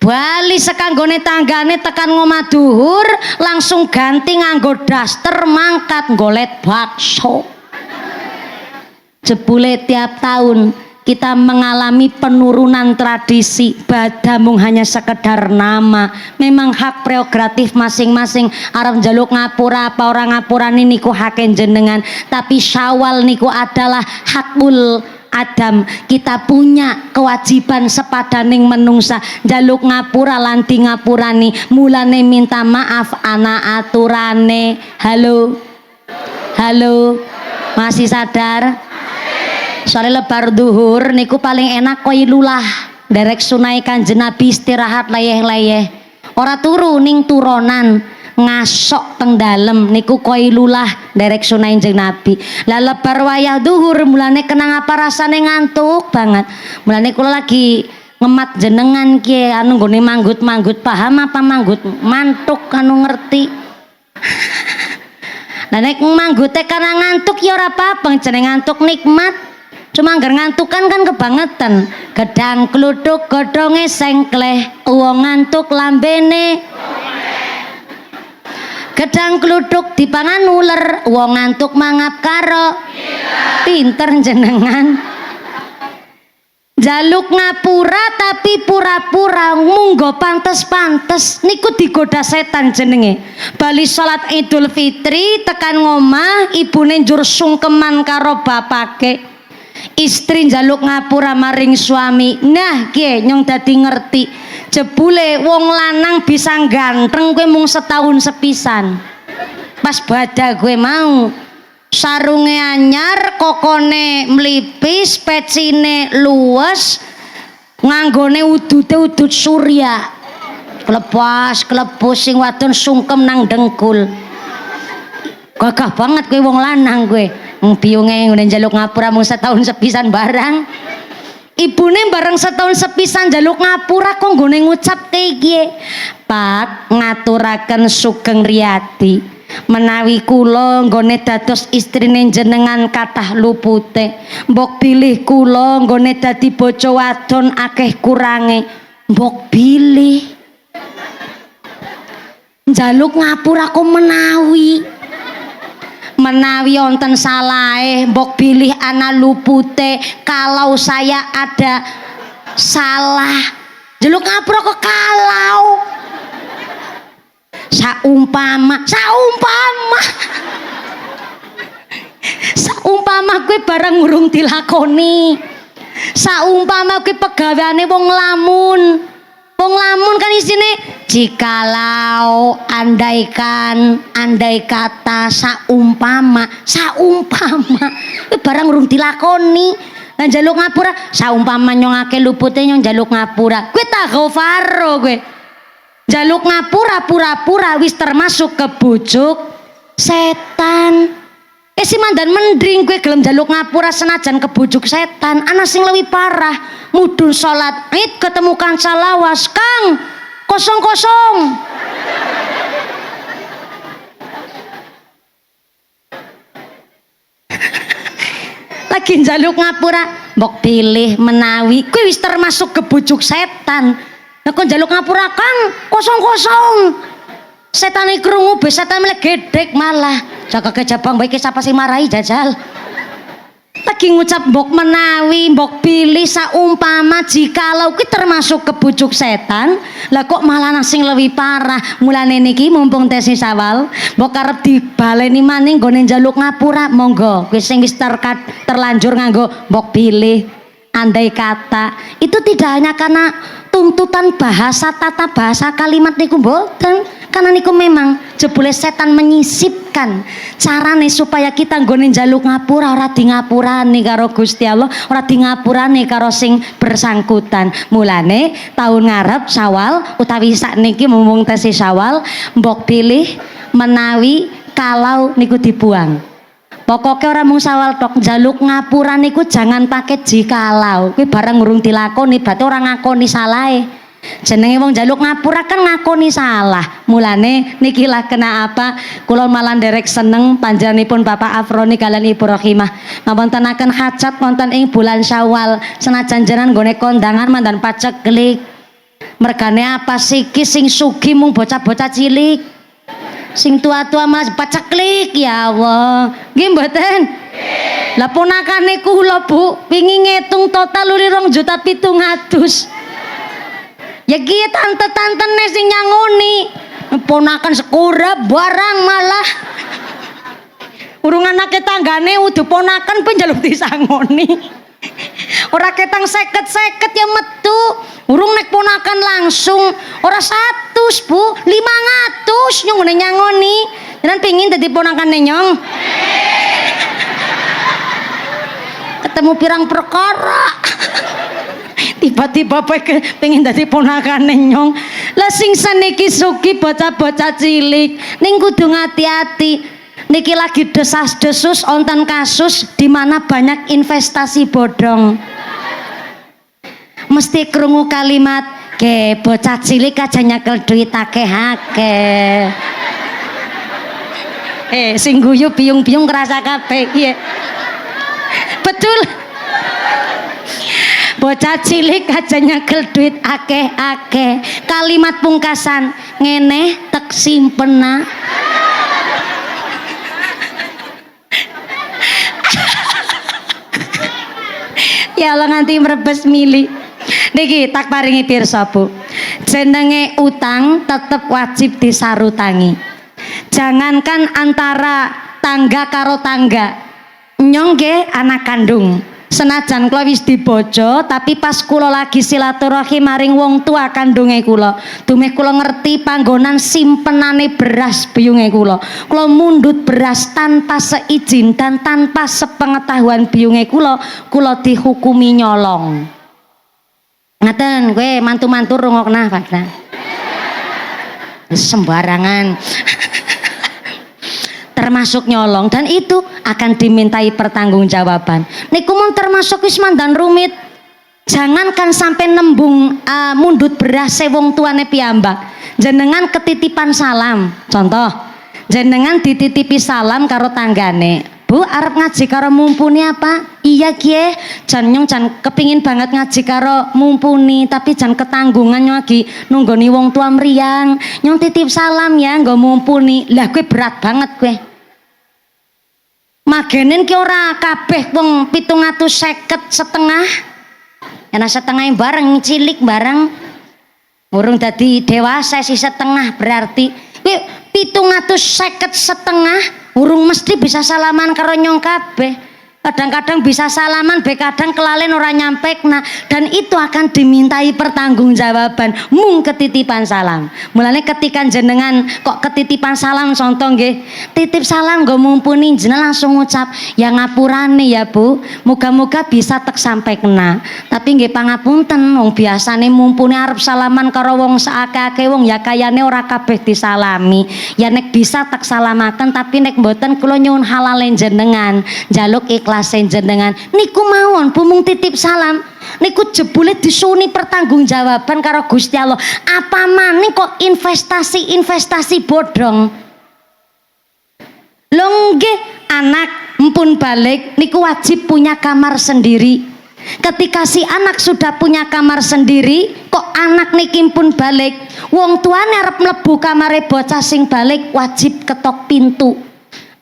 Bali sekanggone tanggane tekan ngomah duhur langsung ganti nganggo daster mangkat golet bakso. Jebule tiap tahun kita mengalami penurunan tradisi. Badamung hanya sekedar nama. Memang hak prerogatif masing-masing. Arep njaluk ngapura apa orang ngapura niku hak jenengan. Tapi Syawal niku adalah hakul Adam, kita punya kewajiban sepadaning menungsa njaluk ngapura lan di ngapurani, mulane minta maaf ana aturane. Halo masih sadar? Soalnya lebar duhur niku paling enak koilulah derek sunai Kanjeng Nabi istirahat layeh-layeh ora turu ning turonan ngasok teng dalem niku koilulah derek sunai Kanjeng Nabi. Lah lebar wayah duhur mulane kena apa rasane ngantuk banget. Mulane kula lagi ngemat jenengan ki anu nggone manggut-manggut paham apa manggut mantuk anu ngerti. Lah nek manggute karena ngantuk ya ora apa-apa jeneng ngantuk nikmat. Cuma anggar ngantukan kan kebangetan. Gedang kluduk godhonge sengkleh, wong ngantuk lambene. Gedang kluduk dipangan uler, wong ngantuk mangap karo. Pinter jenengan. Jaluk ngapura tapi pura-pura munggo pantes-pantes niku digoda setan jenenge. Bali salat Idul Fitri tekan ngomah ibune njur sungkeman karo bapake. Istri njaluk ngapura maring suami. Nah kiye nyong dadi ngerti jebule wong lanang bisa ganteng kowe mung setahun sepisan. Pas badak gue mau sarunge anyar, kokone mlipis, pecine luwes, nganggone udute udut surya. Klepus sing wadon sungkem nang dengkul. Gagah banget kowe wong lanang kowe. Biyunge ngene njaluk ngapura mung setahun sepisan barang. Ibune bareng setahun sepisan njaluk ngapura kok nggone ngucap iki. Pak ngaturaken sugeng riyadi. Menawi kula nggone dados istrine jenengan kathah lupute. Mbok pilih kula nggone dadi bojo wadon akeh kurange. Mbok pilih. Njaluk ngapura kok menawi wonten salahe mbok pilih ana lupute. Kalau saya ada salah njaluk ngapura kok kalau saumpama gue barang urung dilakoni, saumpama gue pegaweane wong lamun kan isine jikalau, andaikan, andai kata, saumpama barang urung dilakoni lan njaluk ngapura. Saumpama nyong akeh lupute nyong njaluk ngapura gue tak gofaro gue njaluk ngapura pura-pura wis termasuk kebujuk setan. Si mandan mendring gue gelem njaluk ngapura senajan kebujuk setan. Ana sing lebih parah mudun salat Id ketemu kanca lawas, Kang kosong lagi njaluk ngapura. Mbok pilih menawi kuwi wis termasuk kebujuk setan. Lah kok njaluk ngapura Kang kosong setan iki krungu be setan melek gedhek malah jaga kejabang bae sapa sing marahi jajal. Lagi ngucap mbok menawi mbok pilih saumpama jikalau kuwi termasuk kebujuk setan. Lah kok malah sing lebih parah. Mulane niki mumpung tesi Syawal mbok arep dibaleni maning nggone njaluk ngapura monggo kowe sing wis terlanjur nganggo mbok pilih andai kata. Itu tidak hanya karena tuntutan bahasa tata bahasa kalimat niku mboten, karena niku memang jebule setan menyisipkan carane supaya kita nggone njaluk ngapura ora di ngapurane karo Gusti Allah, ora di ngapurane karo sing bersangkutan. Mulane tahun ngarep Syawal utawi sakniki mumpung tesi Syawal mbok pilih menawi kalau niku dibuang. Pokoknya orang mung Syawal tok njaluk ngapura niku jangan pakai jikalau. Kuwi barang urung dilakoni berarti orang ngakoni salahe. Jenenge wong njaluk ngapura kan ngakoni salah. Mulane niki lah kena apa? Kula malah nderek seneng panjenenganipun Bapak Afroni kalian Ibu Rohimah ngawontenaken hajat wonten ing bulan Syawal. Senajan jenengan nggone kondangan mandan paceklik. Mergane apa siki sing sugih mung bocah-bocah cilik. Sing tua-tua mas paceklik ya Allah. Nggih mboten? Nggih. Lah ponakane kula Bu, wingi ngitung total luri 2.700.000. Ya ki tante-tantene sing nyangoni. Ponakan sekurap barang malah. Urung anake tanggane udah ponakan pun njaluk disangoni. ora ketang 50 ya metu. Urung nek ponakan langsung ora 100 Bu, 500 nyong ngene nyangoni. Jenengan pengin dadi ponakane nyong? Ketemu pirang perkara. Tiba-tiba pengen dadi ponakane nyong. Lah sing saniki suki bocah-bocah cilik ning kudu ngati-ati. Niki lagi desas-desus onten kasus di mana banyak investasi bodong. Mesti krungu kalimat ke bocah cilik aja nyekel duit akeh-akeh. Sing guyu piung-piung kerasa kabeh. Iya. Betul. Bocah cilik aja nyekel duit akeh-akeh. Kalimat pungkasan ngene tek simpena. Ya Allah nganti merebes mili. Niki tak paringi pirsa Bu. Jenenge utang tetep wajib disarutangi. Jangankan antara tangga karo tangga. Nyong nggih anak kandung. Senajan kula wis dibojo, tapi pas kula lagi silaturahim maring wong tua kandunge kula, dumeh kula ngerti panggonan simpenane beras biyunge kula. Kula mundhut beras tanpa seizin dan tanpa sepengetahuan biyunge kula dihukumi nyolong. Ngaten kowe mantu-mantu rungokna Pak. Sembarangan. Termasuk nyolong, dan itu akan dimintai pertanggungjawaban. Niku mun termasuk wis mandan rumit. Jangankan sampai nembung mundut beras wong tuane piyambak. Jenengan ketitipan salam. Contoh, jenengan dititipi salam karo tanggane. Bu, arep ngaji karo mumpuni apa? Iya kie, jan nyong jan kepingin banget ngaji karo mumpuni, tapi jan ketanggungan lagi nunggoni wong tua meriang. Nyong titip salam ya, nggo mumpuni. Lah gue berat banget gue. Magenen ki ora kabeh wong 750 setengah. Enak setengah bareng cilik bareng. Urung dadi dewasa si setengah berarti kuwi 750 setengah urung mesti bisa salaman karo nyong kabeh. Kadang-kadang bisa salaman, kadang kelalen orang nyampe. Nah, dan itu akan dimintai pertanggungjawaban. Mung ketitipan salam. Mulane ketika jenengan kok ketitipan salam, contoh nggih, titip salam nggo mumpuni, jenengan langsung ngucap ya ngapurane ya Bu. Muga-muga bisa tek sampai kena. Tapi nggih pangapunten, wong biasane mumpuni arep salaman karo wong saakeh-akeh wong ya kayane ora kabeh disalami. Ya nek bisa tek salamaken, tapi nek mboten kula nyuwun halalen jenengan, njaluk ikhlas jenengan niku mawon bumung titip salam niku jebule disuni pertanggungjawaban karo Gusti Allah. Apa maning kok investasi bodong. Lho nggih anak mpun balik niku wajib punya kamar sendiri. Ketika si anak sudah punya kamar sendiri, kok anak niki pun balik, wong tuane arep mlebu kamare bocah sing balik wajib ketok pintu.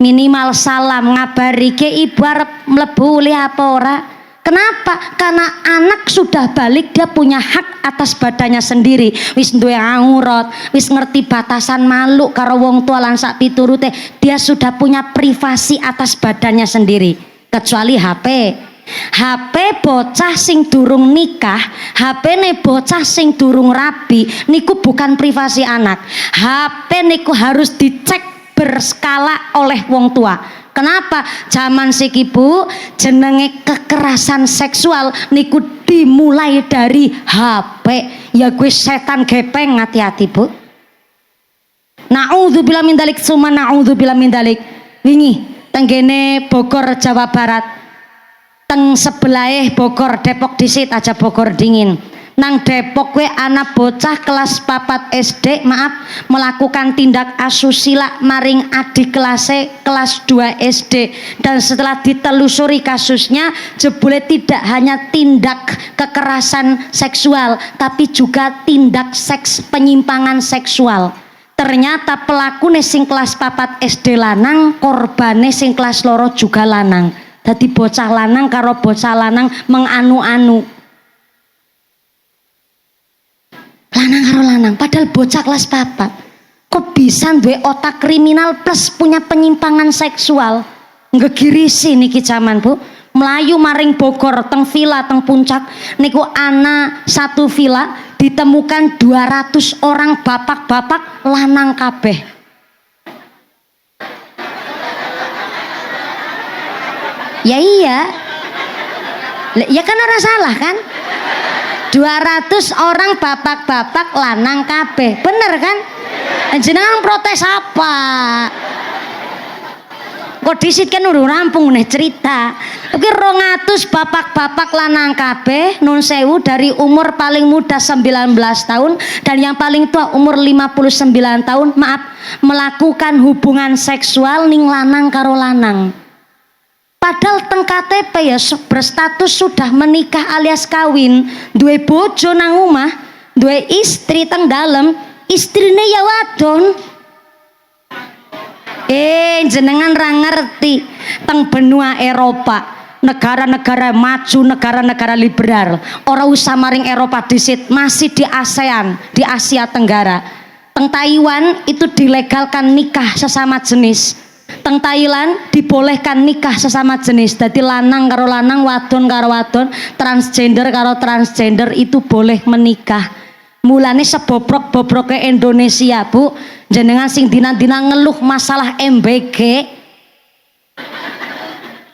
Minimal salam ngabari ke ibu arep mlebu li apa ora. Kenapa? Karena anak sudah balik, dia punya hak atas badannya sendiri. Wis duwe aurat, wis ngerti batasan makhluk karo wong tua lan sak piturute. Dia sudah punya privasi atas badannya sendiri. Kecuali HP bocah sing durung nikah, HP bocah sing durung rabi, niku bukan privasi anak. HP niku harus dicek berskala oleh wong tua. Kenapa? Zaman siki Bu, jenenge kekerasan seksual niku dimulai dari HP. Ya gue setan gepeng, hati-hati Bu. Naudzubillah min dalik, summa naudzubillah min dalik. Wingi tenggene Bogor Jawa Barat, teng sebelahe Bogor Depok disit aja Bogor dingin. Nang Depok we anak bocah kelas 4 SD melakukan tindak asusila maring adik kelas 2 SD, dan setelah ditelusuri kasusnya jebule tidak hanya tindak kekerasan seksual tapi juga tindak seks penyimpangan seksual. Ternyata pelaku sing kelas 4 SD lanang, korbane sing kelas loro juga lanang. Dadi bocah lanang karo bocah lanang menganu-anu. Lanang karo lanang, padahal bocah kelas 4 kok bisa duwe otak kriminal plus punya penyimpangan seksual. Ngegirisi niki zaman Bu. melayu maring Bogor teng villa teng puncak niku ana satu villa ditemukan 200 orang bapak-bapak lanang kabeh. Ya iya. Ya kan ora salah kan? 200 orang bapak-bapak lanang kabeh. Bener kan? Jenengan protes apa? Kok disit kan udah rampung nih cerita. Oke 200 bapak-bapak lanang kabeh nun sewu dari umur paling muda 19 tahun dan yang paling tua umur 59 tahun melakukan hubungan seksual ning lanang karo lanang. Padahal teng KTP ya berstatus sudah menikah alias kawin, duwe bojo nang omah, duwe istri teng dalem, istrine ya wadon. Jenengan ra ngerti teng benua Eropa, negara-negara maju, negara-negara liberal, ora usah maring Eropa disit, masih di ASEAN, di Asia Tenggara. Teng Taiwan itu dilegalkan nikah sesama jenis. Teng Thailand dibolehkan nikah sesama jenis. Jadi lanang karo lanang, wadon karo wadon, transgender karo transgender itu boleh menikah. Mulane sebobrok-bobroke Indonesia, Bu. Jenengan sing dina-dina ngeluh masalah MBG.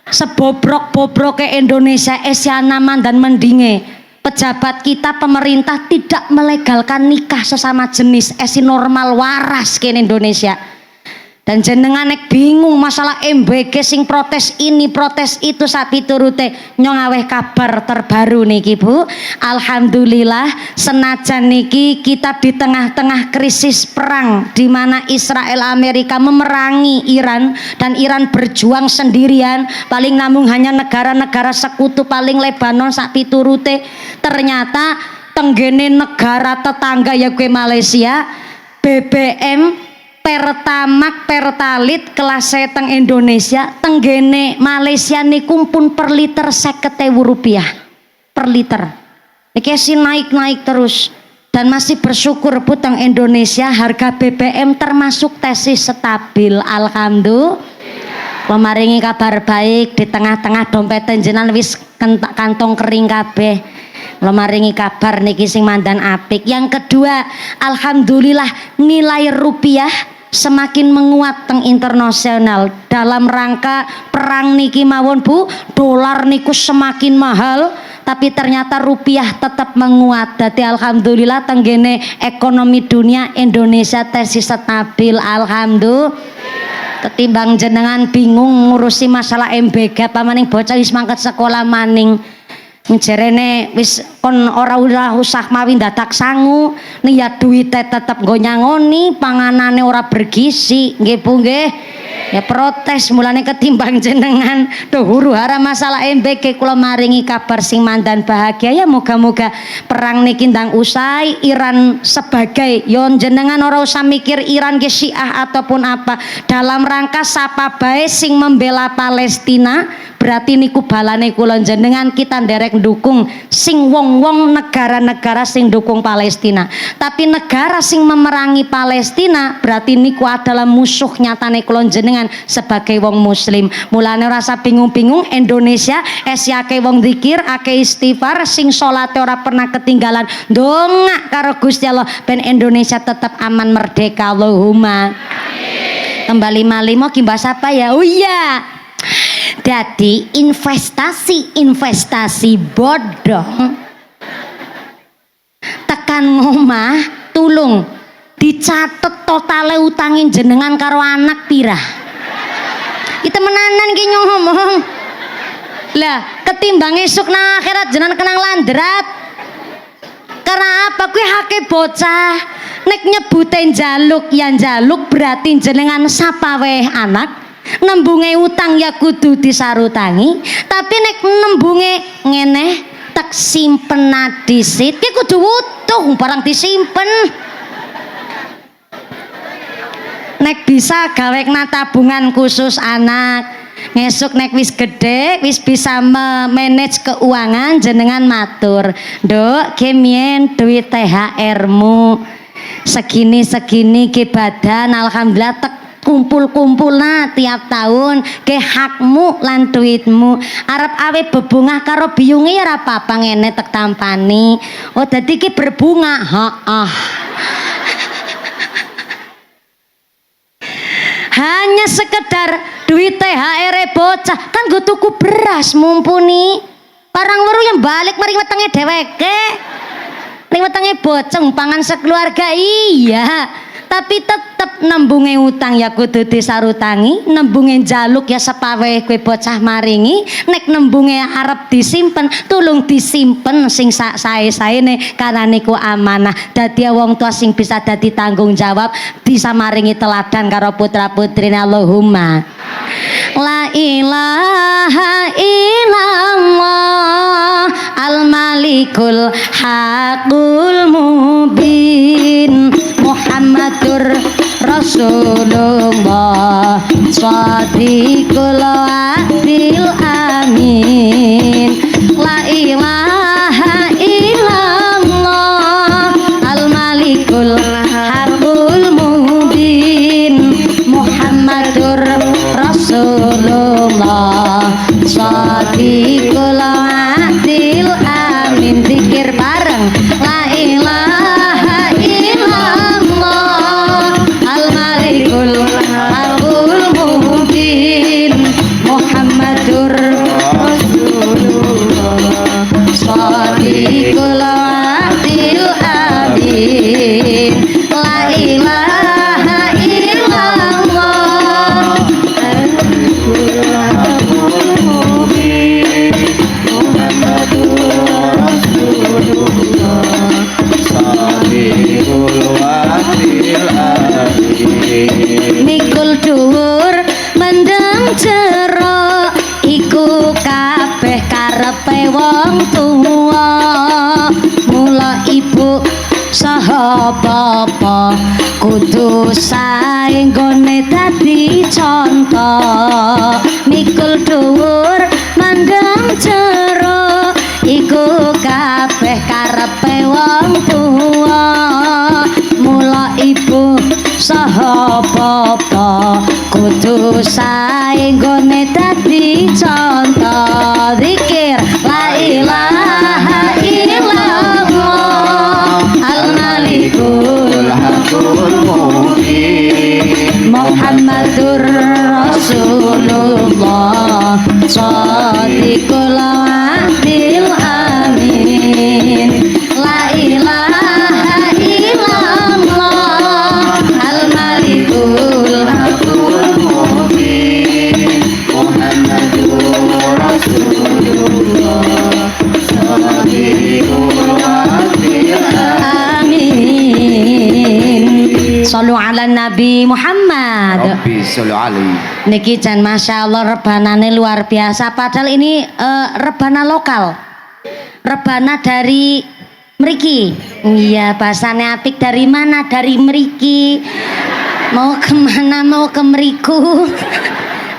Sebobrok-bobroke Indonesia Esiana dan mendinge. Pejabat kita pemerintah tidak melegalkan nikah sesama jenis, esi normal waras ke Indonesia. Dan jenengan nek bingung masalah MBG sing protes ini protes itu sapi turute nyong aweh kabar terbaru niki Bu. Alhamdulillah senajan niki kita di tengah-tengah krisis perang di mana Israel Amerika memerangi Iran dan Iran berjuang sendirian, paling namung hanya negara-negara sekutu paling Lebanon sapi turute, ternyata tenggene negara tetangga ya gue Malaysia BBM Pertamak Pertalit kelas teng Indonesia tenggene Malaysia niku pun per liter 50.000 rupiah per liter. Niki naik terus dan masih bersyukur Bu teng Indonesia harga BBM termasuk tesis stabil. Alhamdulillah. Memaringi kabar baik di tengah-tengah dompet jenengan wis kantong kering kabeh. Maringi kabar niki sing mandan apik. Yang kedua, alhamdulillah nilai rupiah semakin menguat teng internasional dalam rangka perang niki mawon Bu. Dolar niku semakin mahal tapi ternyata rupiah tetap menguat. Jadi alhamdulillah tenggene ekonomi dunia Indonesia tesis stabil. Alhamdulillah. Ketimbang jenengan bingung ngurusi masalah MBG pamaning bocah wis mangkat sekolah maning jerene wis kon ora usah mawi dadak sangu niat duite tetep nggo nyangoni panganane ora bergizi nggih Bu nggih ya protes mulane ketimbang jenengan tuh huru hara masalah MBG kula maringi kabar sing mandan bahagia ya moga-moga perang niki ndang usai Iran sebagai yon jenengan ora usah mikir Iran ke Syiah ataupun apa dalam rangka sapa bae sing membela Palestina berarti niku balane kula jenengan kita nderek dukung sing wong-wong negara-negara sing dukung Palestina tapi negara sing memerangi Palestina berarti niku adalah musuh nyatane kula jenengan sebagai wong muslim. Mulane rasa bingung-bingung Indonesia esiake wong zikir ake istighfar sing salate ora pernah ketinggalan ndonga karo Gusti Allah ben Indonesia tetap aman merdeka Allahumma amin. Kembali malimo ki bahasa apa ya? Oh iya. Jadi investasi bodong tekan ngomah tulung dicatet totale utangin jenengan karo anak pirah kita menanan ki ngomong lah ketimbang esuk nang akhirat jenengan kenang landrat karena apa kuwi hake bocah nek nyebutin jaluk yang jaluk berarti jenengan sapa weh anak nembunge utang ya kudu disarutangi tapi nek nembunge ngene tak simpen disit ki kudu wutuh barang disimpen nek bisa gawe tabungan khusus anak ngesuk nek wis gede wis bisa manage keuangan jenengan matur Nduk kemien duit THR mu segini ki badan alhamdulillah kumpul-kumpulna tiap tahun ke hakmu lan duitmu arep awe bebungah karo biyunge ya ora apa-apa ngene tek tampani oh dadi ki berbunga hanya sekedar duit THR bocah kan gue tuku beras mumpuni parang weru yang balik mari wetenge dheweke ning wetenge bocah pangan sekeluarga iya tapi tetep nembunge utang ya kudu disarutangi nembunge njaluk ya sepawe kowe bocah maringi nek nembunge arep disimpen tulung disimpen sing sae-saene karena niku amanah dadi wong tua sing bisa dadi tanggung jawab bisa maringi teladan karo putra-putrine Allahumma la ilaha illallah al-malikul haqul mubin Muhammadur Rasulullah Shadiqul wa'dil amin la ilaha illallah al-malikul haqul mubin Muhammadur Rasulullah Shadiqul wa'dil amin zikir bareng la ilaha illallah al-malikul haqul mubin Muhammadur Rasulullah Shadiqul wa'dil amin la ilaha illallah mikul dhuwur mendem jero iku kabeh karepe wong tuwa mula ibu saha bapa kudu sae nggone dadi contoh mikul dhuwur mendem jero iku kabeh karepe wong tuwa mula ibu saha bapa kudu sae nggone dadi contoh zikir la ilaha illallah al-malikul haqul mubin Muhammadur Rasulullah Shadiqul wa'dil amin la ilaha illallah al-malikul haqul mubin Muhammadur Rasulullah Shadiqul wa'dil amin Sallu ala Nabi Muhammad Rabbi sallu alaihi. niki jan Masya Allah rebanane luar biasa padahal ini rebana lokal rebana dari Mriki iya bahasanya apik dari mana dari Mriki mau kemana mau ke Mriku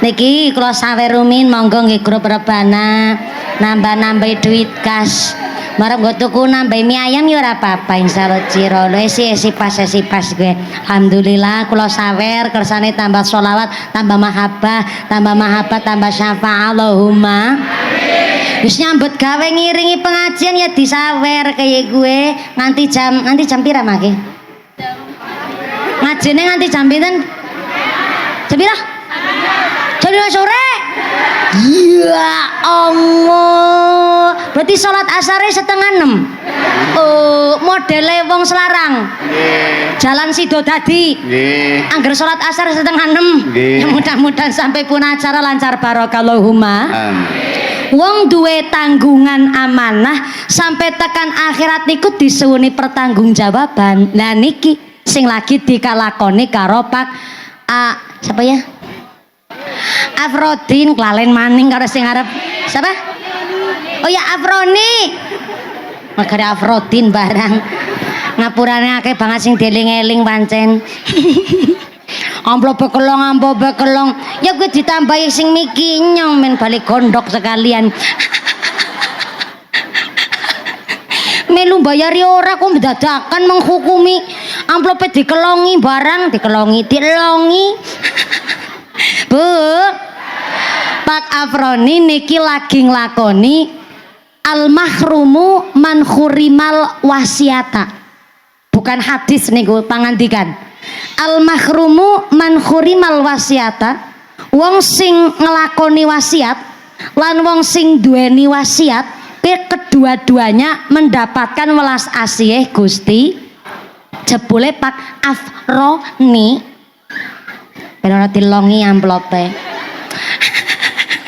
niki kalau sawe rumin monggo nggih grup rebana nambah-nambah duit kas marang gue tuku nambah mie ayam ya ora apa-apa insyaallah ciro esi pas gue alhamdulillah kula sawer kersane tambah sholawat tambah mahabbah tambah syafaat Allahumma wis nyambut gawe ngiringi pengajian ya disawer kayak gue nganti jam pira mangke ngajine nganti jam pinten jam pira jam 5 sore ya Allah berarti sholat asare 5:30 oh modele wong Selarang jalan Sido Dadi angger sholat asar 5:30 ya mudah-mudahan sampai pun acara lancar barokallahumma wong duwe tanggungan amanah sampai tekan akhirat niku disuwuni pertanggungjawaban lah niki sing lagi dikalakoni karo Pak siapa ya Afrodin kelalen maning karo sing arep siapa? Oh ya Afroni. Magare Afrodin barang. Ngapurane akeh banget sing dieling-eling pancen. Amplope kelong. Ya kuwi ditambahi sing miki nyong men balik gondok sekalian. Melu bayari ora kok dadakan menghukumi. Amplope dikelongi barang, dilongi. Bu, Pak Afroni niki lagi nglakoni al mahrumu man khurimal wasiata. Bukan hadis niku pangandikan. Al mahrumu man khurimal wasiata. Wong sing ngelakoni wasiat lan wong sing duweni wasiat, kedua-duanya mendapatkan welas asih Gusti. Jebule Pak Afroni ben ora dilongi amplope.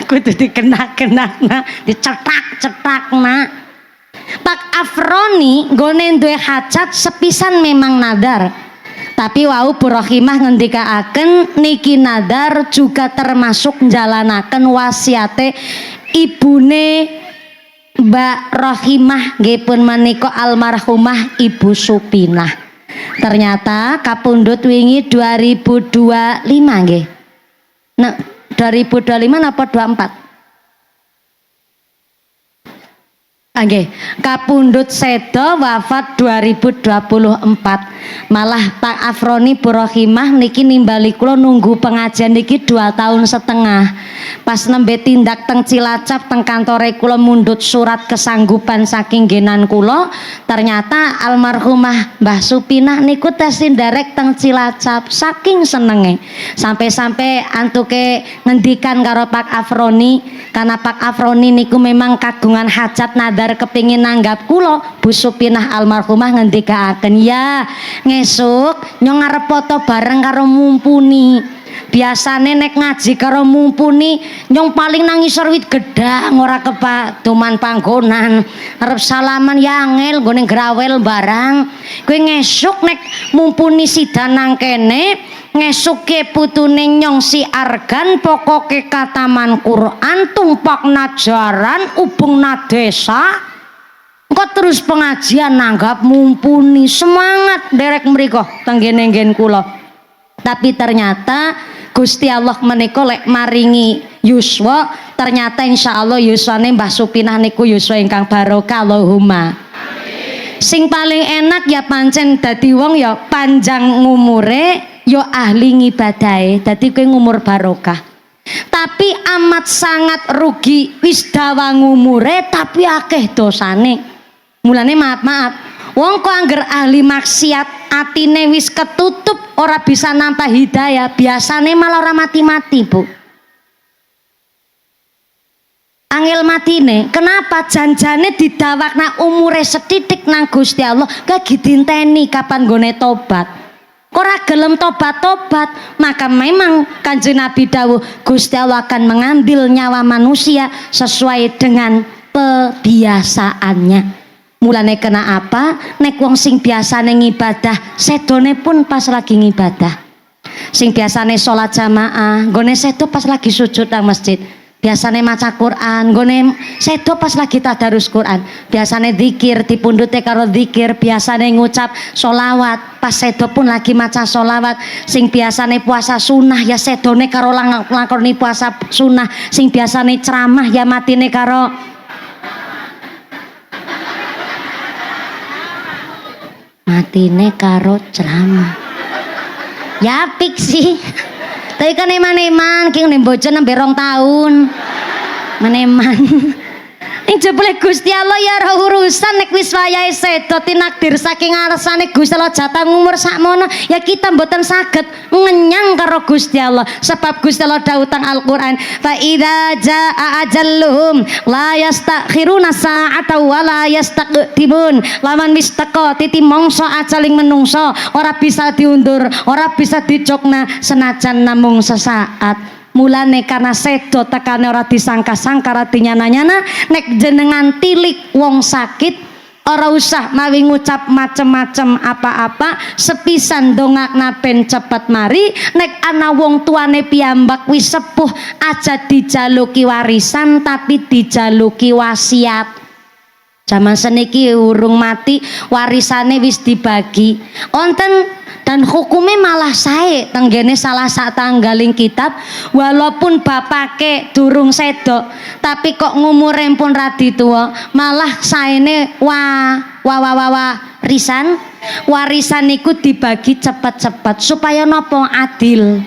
Kudu dikenak-kenakna, dicetak-cetakna. Pak Afroni nggone duwe hajat sepisan memang nadar. Tapi wau Bu Rohimah ngendikaaken niki nadar juga termasuk njalanaken wasiate ibune Mbak Rohimah nggih pun menika almarhumah Ibu Supinah. Ternyata kapundhut wingi 2025 nggih. Nah, 2025 napa 24? Nggih, kapundhut sedo wafat 2024. Malah Pak Afroni Bu Rohimah niki nimbali kula nunggu pengajian niki 2 tahun setengah. Pas nembe tindak teng Cilacap teng kantore kula mundhut surat kesanggupan saking genan kula, ternyata almarhumah Mbah Supinah niku tes indirect teng Cilacap saking senenge. Sampai-sampai antuke ngendikan karo Pak Afroni, karena Pak Afroni niku memang kagungan hajat nadar kepingin nanggap kula. Bu Supinah almarhumah ngendikaaken, ya ngesuk nyong arep foto bareng karo Mumpuni. Biasane nek ngaji karo Mumpuni nyong paling nang ngisor wit gedang ora kepaduman panggonan. Arep salaman ya angel nggone grawel barang. Kowe ngesuk nek Mumpuni sidan nang kene, ngesuke putune nyong si argan pokoke kataman Quran tumpak najaran ubung nadesa. Engko terus pengajian nanggap Mumpuni, semangat derek mriko tenggene-nggen kula. Tapi ternyata Gusti Allah menika lek maringi yuswa, ternyata insyaallah yuswane Mbah Supinah niku yuswa ingkang barokah. Allahumma amin. Sing paling enak ya pancen dadi wong ya panjang ngumure, ya ahli ngibadahe, dadi kowe ngumur barokah. Tapi amat sangat rugi wis dawa ngumure tapi akeh dosane. Mulane maaf, wong kok angger ahli maksiat atine wis ketutup ora bisa nampa hidayah, biasane malah ora mati-mati, Bu. Angel matine, kenapa janjane didawakna umure setitik nang Gusti Allah, gak dinteni kapan gone tobat. Ora gelem tobat-tobat, maka memang Kanjeng Nabi dawuh Gusti Allah akan mengambil nyawa manusia sesuai dengan kebiasaannya. Mulane kena apa? Nek wong sing biasane ngibadah, sedone pun pas lagi ngibadah. Sing biasane sholat jamaah, nggone sedo pas lagi sujud nang masjid. Biasane maca Quran, nggone sedo pas lagi tadarus Quran. Biasane zikir dipundhute karo zikir, biasane ngucap sholawat, pas sedo pun lagi maca sholawat. Sing biasane puasa sunnah ya sedone karo lakoni puasa sunnah. Sing biasane ceramah ya matine karo ceramah. Ya apik sih. Tapi kan eman-eman ki ngene bojo nembe 2 tahun. Meneman. Ing jebule Gusti Allah ya ora urusan nek wis wayahe sedo tinakdir saking ngarsane Gusti Allah jatah umur sakmono ya kita mboten saged ngenyang karo Gusti Allah. Sebab Gusti Allah dawuh teng Al-Qur'an, fa idza jaa ajalluhum la yastakhiruna sa'ata wa la yastaqdimun. Lawan wis teka titi mangsa ajaling menungso ora bisa diundur, ora bisa dijokna senajan namung sesaat. Mulane karena sedo tekane ora disangka-sangka ora dinyana-nyana, nek jenengan tilik wong sakit ora usah mawi ngucap macem-macem apa-apa, sepisan dongakna ben cepet mari. Nek ana wong tuane piyambak wis sepuh aja dijaluki warisan tapi dijaluki wasiat. Zaman seniki urung mati warisane wis dibagi onten dan hukumnya malah sae tenggene salah sak tanggaling kitab, walaupun bapake durung sedo tapi kok ngumure pun radi tua, malah saene warisan niku dibagi cepet-cepet supaya nopo adil.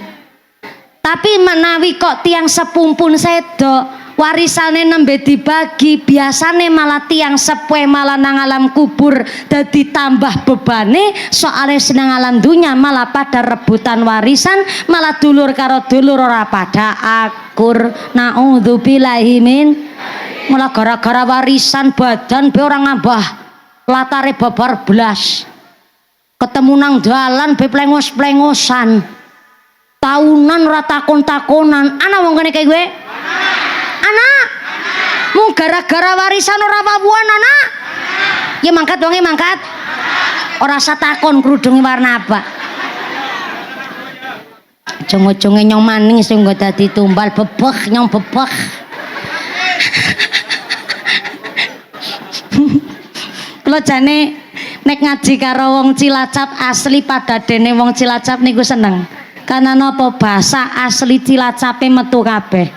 Tapi menawi kok tiang sepumpun sedo warisane nembe dibagi, biasane malah tiang sepuh malah nang alam kubur dadi tambah bebane, soalnya senang alam dunya malah pada rebutan warisan, malah dulur karo dulur ora pada akur. Naudzubillahi min. Malah gara-gara warisan badan be orang ngambah latare babar blas. Ketemu nang dalan be plengos-plengosan. Tahunan ora takon-takonan. Ana wong kene kayak gue? Anak. Mung gara-gara warisan ora pabuan anak. Ya mangkat wonge mangkat. Ora usah takon kerudunge warna apa. Ujung-ujunge nyong maning sing nggo dadi tumbal bebek nyong bebek. Kula jane nek ngaji karo wong Cilacap asli padadene wong Cilacap niku seneng. Karena napa bahasa asli Cilacape metu kabeh.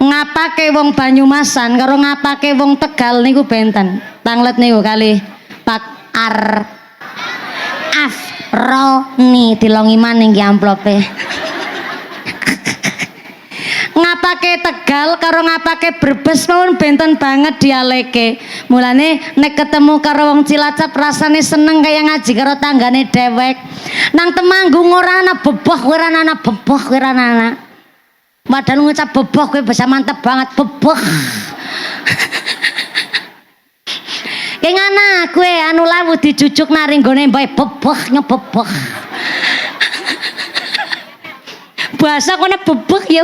Ngapake wong Banyumasan karo ngapake wong Tegal niku benten. Tanglet niku kali Pak Afroni dilongi maning ki amplope. Ngapake Tegal karo ngapake Brebes mawon benten banget dialeke. Mulane nek ketemu karo wong Cilacap rasane seneng kaya ngaji karo tanggane dewek. Nang Temanggung ora ana beboh, ora ana beboh, ora ana. Padahal ngucap beboh kowe bisa mantep banget beboh. Kayak ngana kowe anu lawu dijujuk naring gone mbae beboh nyebeboh. Bahasa kone beboh ya.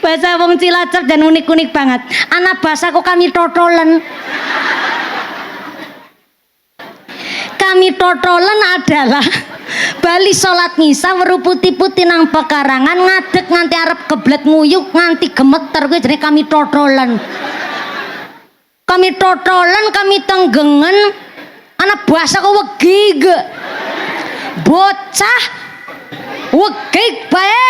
Bahasa wong Cilacap dan unik-unik banget. Anak bahasa kok kami totolen. Kami totolen adalah bali sholat ngisa weru putih-putih nang pekarangan ngadeg nganti arep keblet nguyuk nganti gemeter kuwi jenenge kami totolen. Kami totolen kami tenggengen anak bahasa kok wegi ge. Bocah wegi bae.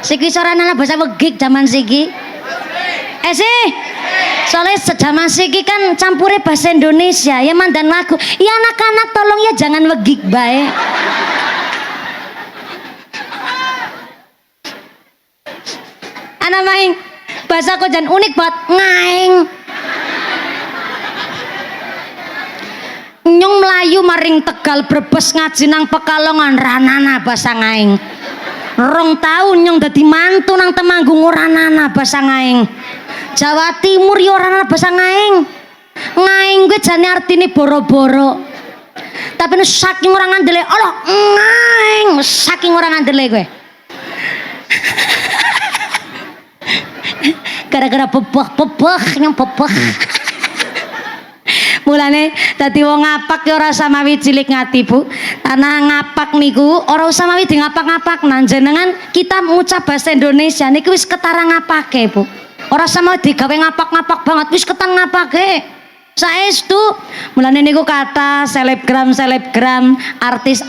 Siki sarana bahasa wegik zaman siki. Sih. Soalnya zaman siki kan campure bahasa Indonesia ya mandan lagu. Ya anak-anak tolong ya jangan wegik bae. Anak maing bahasa kok jan unik banget ngaing. Nyong melayu maring Tegal Brebes ngaji nang Pekalongan ranana bahasa ngaing. 2 tahun nyong dadi mantu nang Temanggung ora ana basa ngaing. Jawa Timur ya ora ana basa ngaing. Ngaing kuwi jane artine boro-boro. Tapi saking ora ngandele, Allah ngaing, saking ora ngandele kowe. Gara-gara bebeh nyong bebeh. Mulane dadi wong ngapak ya ora samawi cilik ngati Bu. Tanah ngapak niku ora usah mawi di ngapak-ngapak jenengan kita ngucap bahasa Indonesia niki wis ketara ngapake Bu. Ora sama digawe ngapak-ngapak banget wis ketan ngapake. Saestu mulane niku kata selebgram artis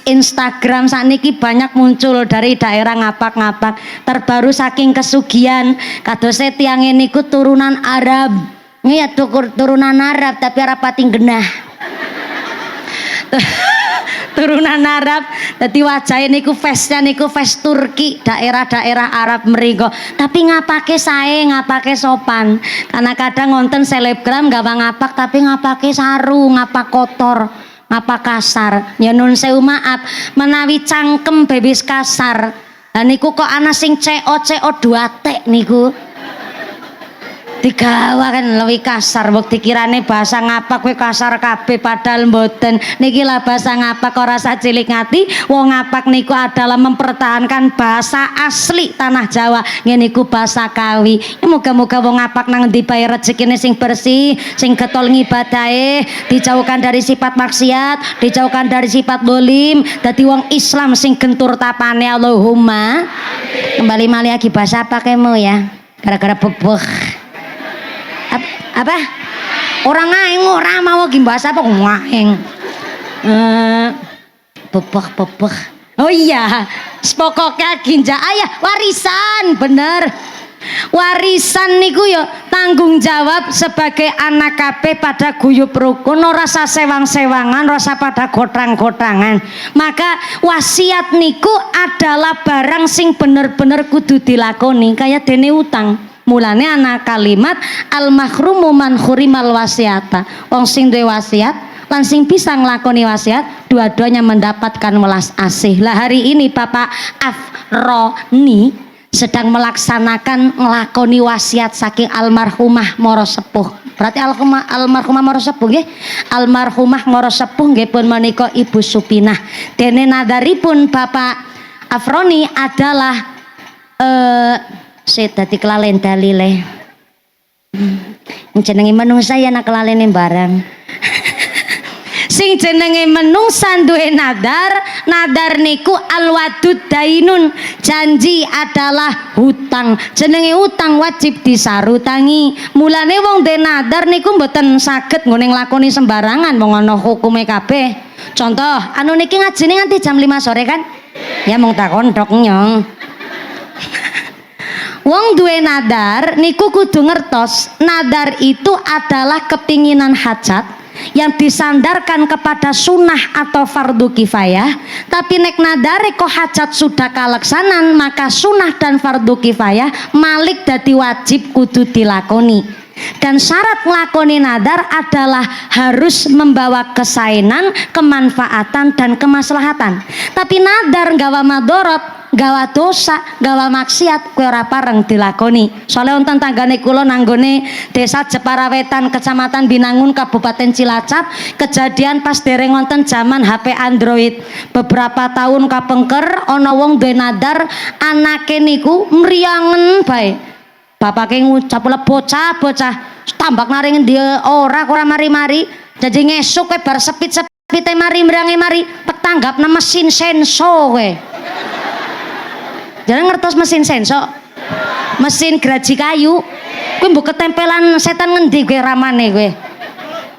Instagram sakniki banyak muncul dari daerah ngapak-ngapak. Terbaru saking kesugihan kadose tiange niku turunan Arab. Iya turunan Arab tapi Arab pating genah. Turunan Arab dadi wajahe niku face-nya niku face Turki, daerah-daerah Arab mriku. Tapi ngapake sae, ngapake sopan. Karena kadang ngonten selebgram gawa ngapak tapi ngapake saru, ngapak kotor, ngapak kasar. Ya nun sewu maaf, menawi cangkem bebis kasar. Lah niku kok ana sing CO 2 tek niku. Digawa kan lebih kasar mbok dikirane bahasa ngapak kowe kasar kabeh padahal mboten. Niki lah bahasa ngapak ora sak cilik ngati. Wong ngapak niku adalah mempertahankan bahasa asli tanah Jawa. Ngene niku bahasa Kawi. Ya muga-muga wong ngapak nang ndi bae rezekine sing bersih, sing getol ngibadahe, dijauhkan dari sifat maksiat, dijauhkan dari sifat dolim, dadi wong Islam sing gentur tapane Allahumma. Kembali malih lagi bahasa apa kemo ya? Gara-gara bebeh. Apa? Orang ngaing ora mau ki bahasa apa ngaing. Bebeh. Oh iya, pokoknya ginja ayah warisan bener. Warisan niku ya tanggung jawab sebagai anak kabeh pada guyub rukun, ora rasa sewang-sewangan, rasa pada gotang-gotangan. Maka wasiat niku adalah barang sing bener-bener kudu dilakoni kaya dene utang. Mulane ana kalimat al mahrumu man khurimal wasiata. Wong sing duwe wasiat lan sing bisa nglakoni wasiat dua-duanya mendapatkan welas asih. Lah hari ini Bapak Afroni sedang melaksanakan nglakoni wasiat saking almarhumah Moro Sepuh. Berarti almarhumah Moro Sepuh nggih. Almarhumah Moro Sepuh nggih pun menika Ibu Supinah. Dene nadaripun Bapak Afroni adalah saya dadi kelalen dalile. Jenenge menungsa ya nak kelalene barang. Sing jenenge menungsa duwe nadar niku alwadud dainun, janji adalah hutang. Jenenge hutang wajib disarutangi. Mulane wong duwe nadar niku mboten saged nggone nglakoni sembarangan, wong ana hukume kabeh. Contoh, anu niki ngajine nganti jam 5 sore kan? Ya mung takon ndok nyong. Wong duwe nadar niku kudu ngertos, nadar itu adalah kepinginan hajat yang disandarkan kepada sunnah atau fardu kifayah. Tapi nek nadare kok hajat sudah kaleksanan, maka sunnah dan fardu kifayah malik dadi wajib kudu dilakoni. Dan syarat nglakoni nadar adalah harus membawa kesainan, kemanfaatan dan kemaslahatan. Tapi nadar nggawa madorot, gawa dosa, gawa maksiat kowe ora pareng dilakoni. Soale wonten tanggane kula nanggone Desa Jepara Wetan, Kecamatan Binangun, Kabupaten Cilacap, kejadian pas dereng wonten zaman HP Android. Beberapa tahun kapengker ana wong duwe nadar anake niku mriyangen bae. Bapake ngucap le bocah tambak nari ngendi ora mari-mari. Jadi ngesuk kowe bar sepit-sepite mari mriyange mari petanggapna mesin senso kowe. Jangan ngertos mesin senso, mesin geraji kayu. Kowe mbok ketempelan setan ngendi kowe ramane kowe.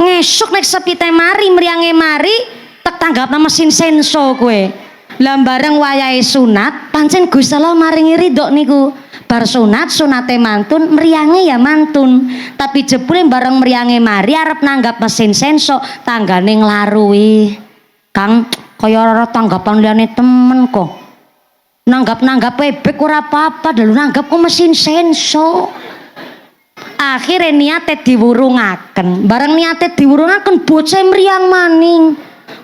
Ngesuk nek sepite mari mriyange mari tek tanggapna mesin senso kowe. Lah bareng wayahe sunat pancen Gusti Allah maringi ridho niku. Bar sunate mantun mriyange ya mantun. Tapi jebule bareng mriyange mari arep nanggap mesin senso tanggane nglarui. Kang kaya ora tanggapan liyane temen kok. Nanggap bebek ora apa-apa, dalu nanggap ku mesin senso. Akhirnya niate diwurungaken. Bareng niate diwurungaken bocah mriyang maning.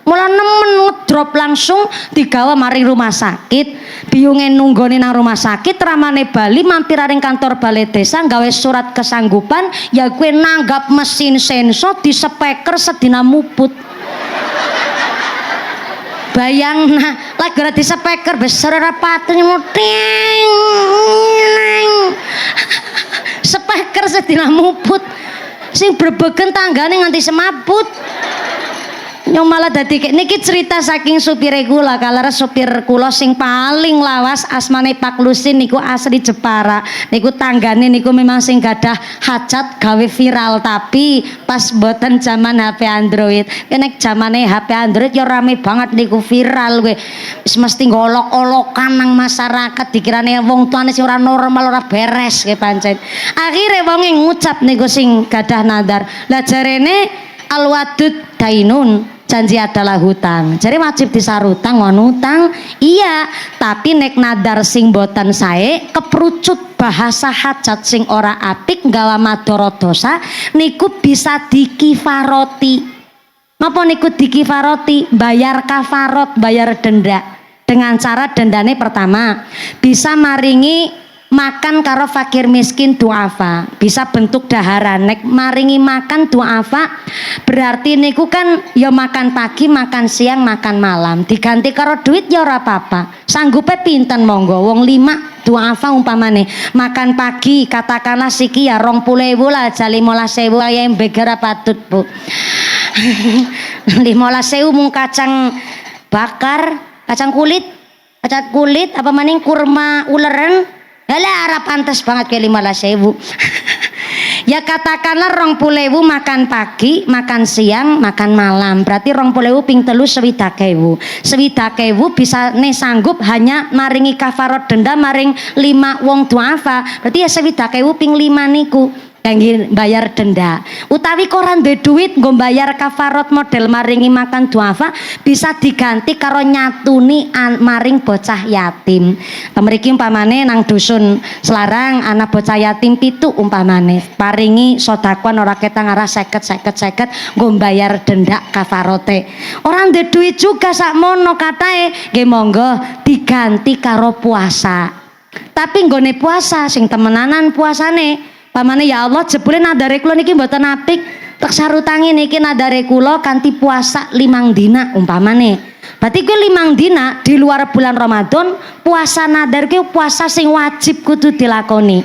Mula nemen ngedrop langsung digawa maring rumah sakit. Biyunge nunggone nang rumah sakit, ramane bali mampir ring kantor balai desa gawe surat kesanggupan ya kowe nanggap mesin senso di speaker sedina muput. Bayang lagi di speaker besar rapatnya muting speaker sedina muput sing berbegen tanggane nganti semaput. Nyong malah dadi niki cerita saking supire kula. Kalare supir kula sing paling lawas asmane Pak Lusin niku asli Jepara. Niku tanggane niku memang sing gadah hajat gawe viral, tapi pas boten zaman HP Android. Nek zamane HP Android ya rame banget niku viral kowe. Wis mesti ngolok-olokan nang masyarakat dikirane wong tuane sing ora normal, ora beres ke pancen. Akhire wonge ngucap niku sing gadah nadar. Lah jarene alwadud dainun, janji adalah hutang. Jadi wajib disarutang wong utang. Iya, tapi nek nadar sing boten sae keprucut bahasa hajat sing ora apik nggawa madharat dosa niku bisa dikifaroti. Napa niku dikifaroti? Bayar kafarot, bayar denda. Dengan cara dendane pertama bisa maringi makan karo fakir miskin duafa, bisa bentuk daharan. Nek maringi makan duafa berarti niku kan ya makan pagi, makan siang, makan malam, diganti karo duit ya ora apa-apa. Sanggupe pinten monggo, wong 5 duafa umpamane makan pagi katakanlah siki ya 20.000 lah, aja 15.000 ya embeger patut Bu. 15.000 mung kacang bakar, kacang kulit apa maning kurma uleren. Alah arah pantas banget ke 15.000. Ya katakanlah 20.000 makan pagi, makan siang, makan malam. Berarti 20.000 ping telu 20.000. 20.000 bisa nih sanggup hanya maringi kafarot denda maring 5 wong duafa. Berarti ya 20.000 ping 5 niku kangge bayar denda. Utawi koran duwe duit nggo bayar kafarot model maringi makan duafa bisa diganti karo nyatuni maring bocah yatim. Mriki umpamane nang dusun Selarang ana bocah yatim 7 umpamane paringi sedekah ora ketang arah 50 nggo bayar denda kafarote. Ora duwe duit juga sakmono katae nggih monggo diganti karo puasa. Tapi nggone puasa sing temenanan puasane pamane ya Allah jebule nadare kula niki mboten apik tek sarutangi niki nadare kula kanthi puasa 5 dina umpamane berarti kuwi 5 dina di luar bulan Ramadan puasa nadar kuwi puasa sing wajib kudu dilakoni.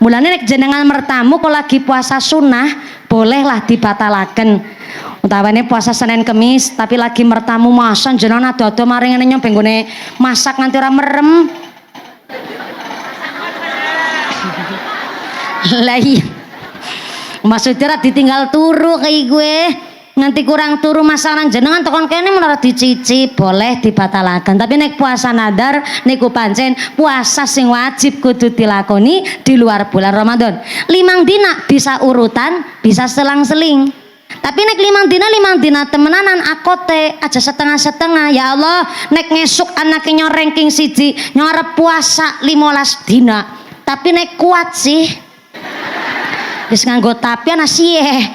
Mulane nek jenengan mertamu kok lagi puasa sunnah bolehlah dibatalaken utawane puasa Senin Kemis tapi lagi mertamu masan jenengan ado-ado maring ngene nyong benggone masak nganti ora merem. Lah iya maksudnya ditinggal turu kayak gue nganti kurang turu masakan jenengan tekan kene menara dicicip boleh dibatalakan tapi nek puasa nadar niku pancen puasa sing wajib kudu dilakoni di luar bulan Ramadan. 5 dina bisa urutan bisa selang-seling tapi nek 5 dina temenanan akote aja setengah-setengah. Ya Allah nek ngesuk anaknya ranking siji nyarep puasa 15 dina tapi nek kuat sih wis nganggo tapi ana siye.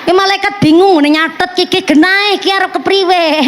Malaikat bingung ngene nyatet iki genahe iki arep kepriwe.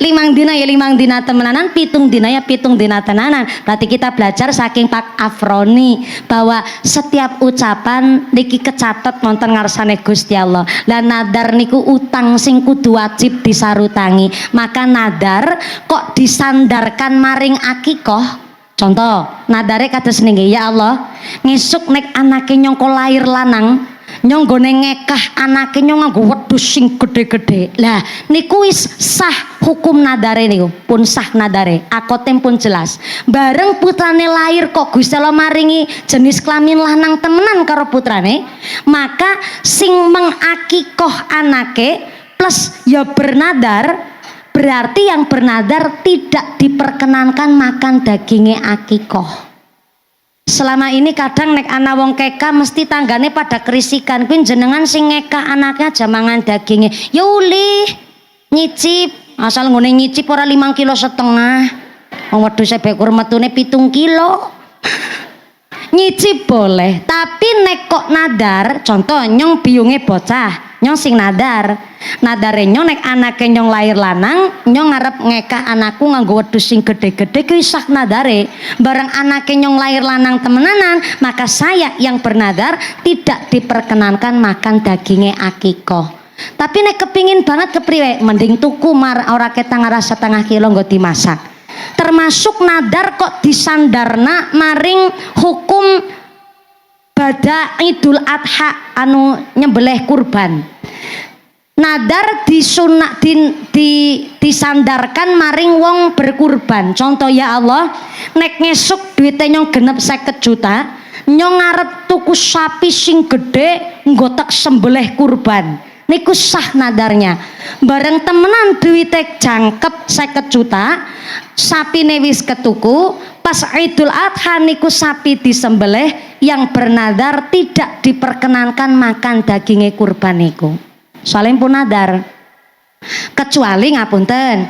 5 dina ya 5 dina temenanan, 7 dina ya 7 dina tenanan. Berarti kita belajar saking Pak Afroni bahwa setiap ucapan niki kecatet wonten ngarsane Gusti Allah. Lah nadar niku utang sing kudu wajib disarutangi. Maka nadar kok disandarkan maring akikoh. Contoh, nadare kados niki, ya Allah, ngesuk nek anake nyongko lahir lanang, nyong gone ngekah anake nyong nganggo wedhus sing gede-gede. Lah niku wis sah hukum nadare niku, pun sah nadare. Akote pun jelas. Bareng putrane lahir kok Gusti Allah maringi jenis kelamin lanang temenan karo putrane, maka sing mengakikoh anake plus ya bernadar berarti yang bernadar tidak diperkenankan makan dagingnya akikoh. Selama ini kadang nek ana wong keka mesti tanggane pada kerisikan kuwi jenengan sing ngekah anaknya aja mangan dagingnya. Ya uli nyicip asal ngene nyicip ora 5,5 kilo. Wong wedhus bekur metune 7 kilo. Nyicip boleh, tapi nek kok nadar, contoh nyong biunge bocah, nyong sing nadare nyong nek anake nyong lahir lanang, nyong ngarep ngekah anakku nganggo wedhus sing gede-gede kuwi sah nadare. Bareng anake nyong lahir lanang temenanan, maka saya yang bernadar tidak diperkenankan makan dagingnya akikoh. Tapi nek kepingin banget kepriwe, mending tuku ora ketang arah 1,5 kilo nggo dimasak. Termasuk nadar kok disandarna maring hukum pada Idul Adha anu nyembelih kurban. Nadar disandarkan maring wong berkurban. Contoh ya Allah, nek ngesuk duitnya nyong genep 50 juta, nyong ngarep tuku sapi sing gede nggotek sembelih kurban. Niku sah nadarnya. Bareng temenan duwite jangkep 50 juta, sapine wis ketuku, pas Idul Adha niku sapi disembelih, yang bernadar tidak diperkenankan makan dagingnya kurban niku. Soalnya pun nadar. Kecuali ngapunten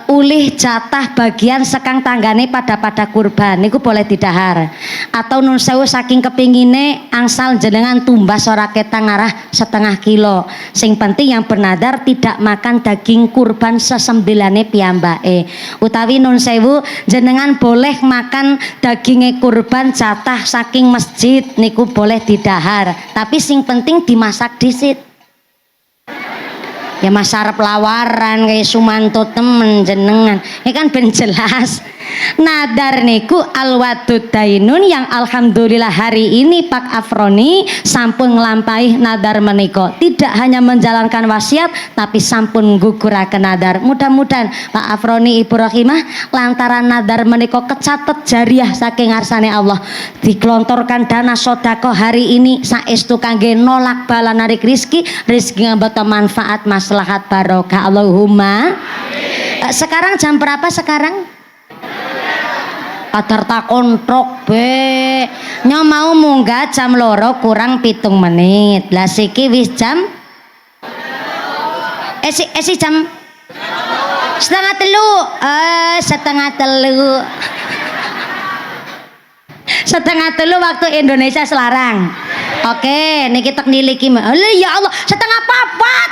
ulih jatah bagian sekang tanggane pada kurban niku boleh didahar, atau nun sewu saking kepingine angsal jenengan tumbas ora ketang arah 1,5 kilo. Sing penting yang bernadar tidak makan daging kurban sesembilane piyambake. Utawi nun sewu jenengan boleh makan dagingnya kurban jatah saking masjid niku boleh didahar, tapi sing penting dimasak disit. Ya mas arep lawaran kayak Sumanto temen jenengan, ini kan ben jelas. Nadar niku alwadud dainun yang alhamdulillah hari ini Pak Afroni sampun nglampahi nadar menika. Tidak hanya menjalankan wasiat tapi sampun guguraken nadar. Mudah-mudahan Pak Afroni Ibu Rahimah lantaran nadar menika kecatet jariah saking ngarsane Allah. Diklontorkan dana sedekah hari ini saestu kangge nolak bala narik rizki ngambata manfaat maslahat barokah Allahumma. Sekarang jam berapa sekarang? Kadar tak kontrok be nyo mau munggah jam loro kurang 7 menit lah siki wis jam esi jam setengah telu setengah telu waktu Indonesia Selarang. Oke niki tak niliki ya Allah setengah papat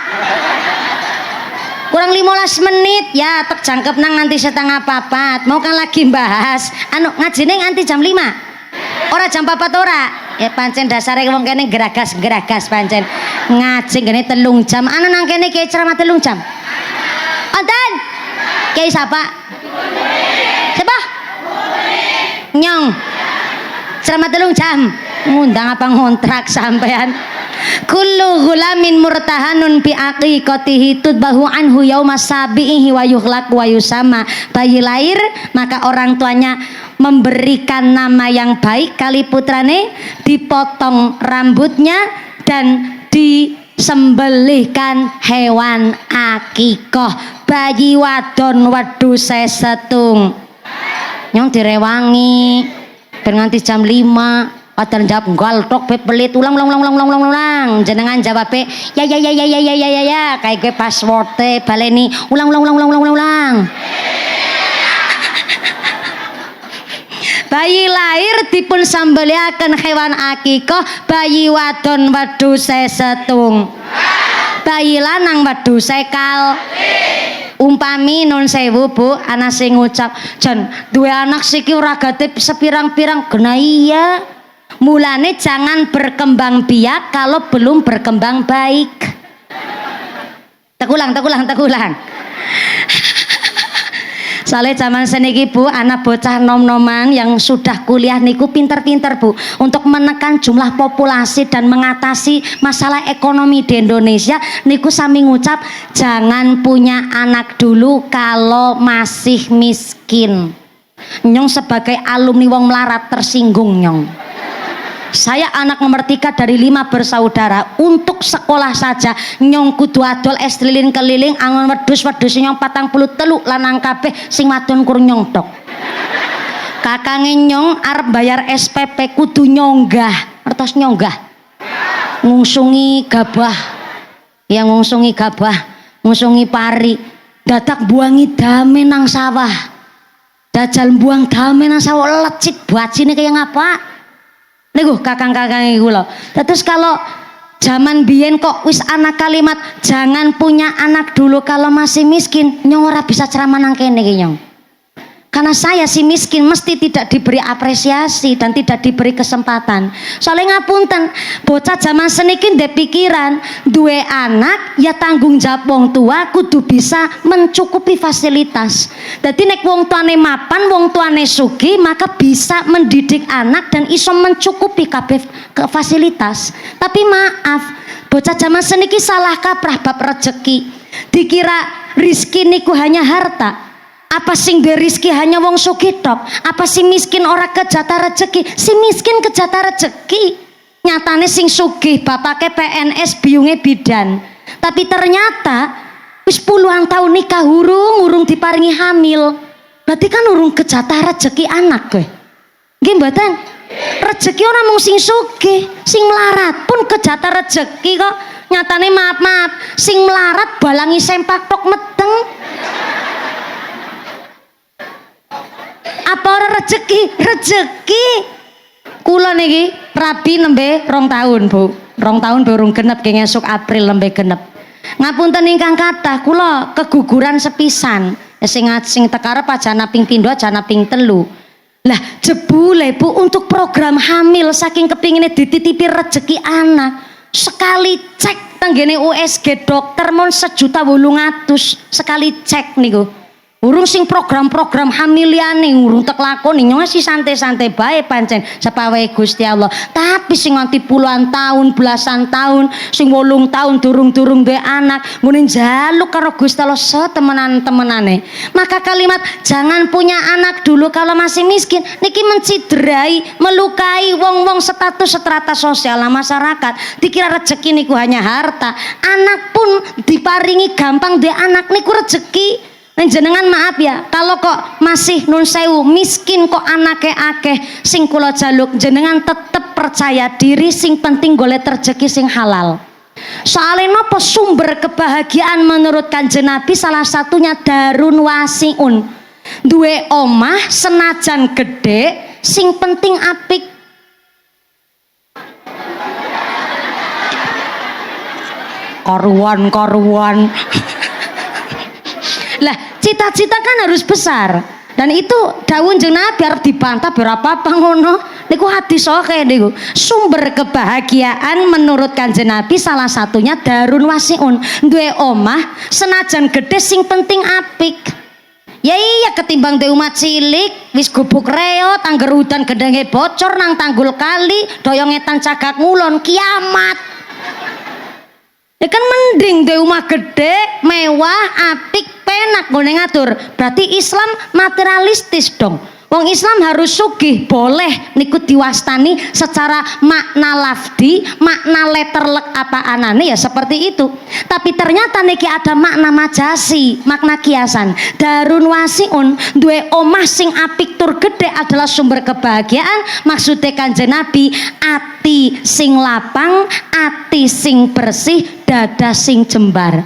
kurang 15 menit ya tak jangkep nang nanti setengah papat mau kan lagi bahas anu ngajine nganti jam 5 ora jam papat ora ya pancen dasare wong kene geragas pancen ngaji gene 3 jam anu nang kene kiai ceramah 3 jam onten kiai siapa nyong ceramah 3 jam ngundang apa ngontrak sampean. Kullu gulamin murtahanun bi aqiqatihi tudbahu anhu yauma sabihi wa yuhlaq wa yusama. Bayi lahir maka orang tuanya memberikan nama yang baik kali putrane, dipotong rambutnya dan disembelihkan hewan akikoh. Bayi wadon wedhus sesetung nyong direwangi ben nganti jam 5. Padahal jawab galtok pe pelit ulang jenengan jawab pe ya kayak gue password teh baleni ulang bayi lahir dipun sambeliaken hewan akikoh bayi wadon wedhus setung bayi lanang wedhus sekal umpami nun sewu bu anak sing ngucap jan duwe anak siki ora gate sepirang-pirang gena iya. Mulane jangan berkembang biak kalau belum berkembang baik. Tegulang. Soalnya zaman seniki bu, anak bocah nom-noman yang sudah kuliah niku pinter-pinter bu untuk menekan jumlah populasi dan mengatasi masalah ekonomi di Indonesia. Niku sami ngucap jangan punya anak dulu kalau masih miskin. Nyong sebagai alumni wong melarat tersinggung nyong. Saya anak nomor 3 dari 5 bersaudara. Untuk sekolah saja nyong kudu adol es lilin keliling angon wedhus nyong 43 lanang kabeh sing wadon kur nyong tok. Kakange nyong arep bayar SPP kudu nyonggah. Ngertos nyonggah? Ngungsungi gabah. Ya ngungsungi gabah, ngungsungi pari. Dadak buangi dame nang sawah. Dajal buang dame nang sawah lecit bajine kaya ngapa? Niku kakang-kakang iku lho. Terus kalau zaman biyen kok wis ana kalimat jangan punya anak dulu kalau masih miskin, nyong ora bisa ceramah nang kene iki nyong. Karena saya si miskin mesti tidak diberi apresiasi dan tidak diberi kesempatan. Soalnya ngapunten, bocah zaman seniki ndek pikiran duwe anak ya tanggung jawab wong tua kudu bisa mencukupi fasilitas. Jadi nek wong tuane mapan, wong tuane sugih maka bisa mendidik anak dan iso mencukupi kabeh ke fasilitas. Tapi maaf, bocah zaman seniki salah kaprah bab rezeki. Dikira rizki niku hanya harta. Apa sing duwe rizki hanya wong sugih tok? Apa si miskin ora kejata rezeki? Si miskin kejata rezeki. Nyatane sing sugih bapake PNS biunge bidan. Tapi ternyata wis puluhan tahun nikah urung diparingi hamil. Berarti kan urung kejata rezeki anak kowe. Nggih mboten? Rezeki ora mung sing sugih, sing melarat pun kejata rezeki kok. Nyatane maaf, sing melarat balangi sempak tok meteng. Apa ora rezeki? Kula niki rabi nembe 2 tahun bu 2 tahun urung genep kenging esuk April nembe genep. Ngapunten ingkang kathah kula keguguran sepisan sing tekarep ajana ping pindho ajana ping 3. Lah jebule bu untuk program hamil saking kepingine dititipi rezeki anak sekali cek tenggene USG dokter mon 1.800.000 sekali cek niku. Urung sing program-program hamiliane urung tek lakoni nyong sih santai-santai bae pancen sepawe Gusti Allah. Tapi sing nganti puluhan tahun, belasan tahun, sing 8 tahun durung-durung duwe anak, ngene njaluk karo Gusti Allah setemenan-temenane. Maka kalimat jangan punya anak dulu kalau masih miskin niki menciderai, melukai wong-wong status strata sosial masyarakat. Dikira rezeki niku hanya harta. Anak pun diparingi gampang duwe anak niku rezeki. Jenengan maaf ya, kalau kok masih nun sewu miskin kok anake akeh, sing kula jaluk jenengan tetep percaya diri, sing penting golek rezeki sing halal. Soalnya napa sumber kebahagiaan menurut Kanjeng Nabi salah satunya darun wasiun. Duwe omah senajan gede, sing penting apik. Karuan. Lah cita-cita kan harus besar dan itu dawuh jeneng Nabi arep dibantah berapa apa ngono niku hadis oke niku. Sumber kebahagiaan menurut Kanjeng Nabi salah satunya darun wasiun, duwe omah senajan gede sing penting apik. Ya iya ketimbang duwe omah cilik wis gubuk reot angger udan gedenge bocor nang tanggul kali doyong etan cagak ngulon kiamat. Ya kan mending duwe omah gede, mewah, apik, penak ngene ngatur. Berarti Islam materialistis dong. Wong Islam harus sugih, boleh niku diwastani secara makna lafdi, makna letterlek apa anane ya seperti itu. Tapi ternyata niki ada makna majasi, makna kiasan. Darun wasiun, duwe omah sing apik tur gede adalah sumber kebahagiaan. Maksudnya Kanjeng Nabi, ati sing lapang, ati sing bersih, dada sing jembar.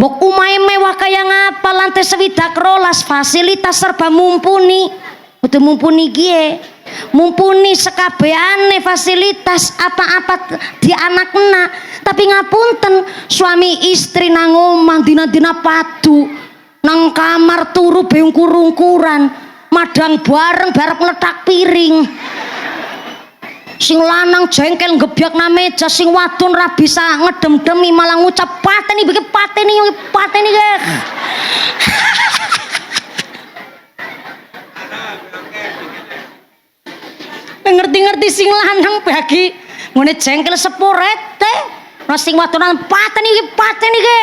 Mbok umahe mewah kaya ngapa, lantai 12 fasilitas serba mumpuni. Udah mumpuni gie, mumpuni sekabehane fasilitas apa-apa di anak-anak. Tapi ngapunten, suami istri nang omah dina-dina padu, nang kamar turu beungkur-ungkuran, madang bareng ngletak piring. Sing lanang jengkel ngebyak na meja, sing wadon ra bisa ngedem-demi malah ngucap pateni ge. Ngerti-ngerti sing lanang bagi ngene jengkel sepurete, nah sing wadonan pateni ge.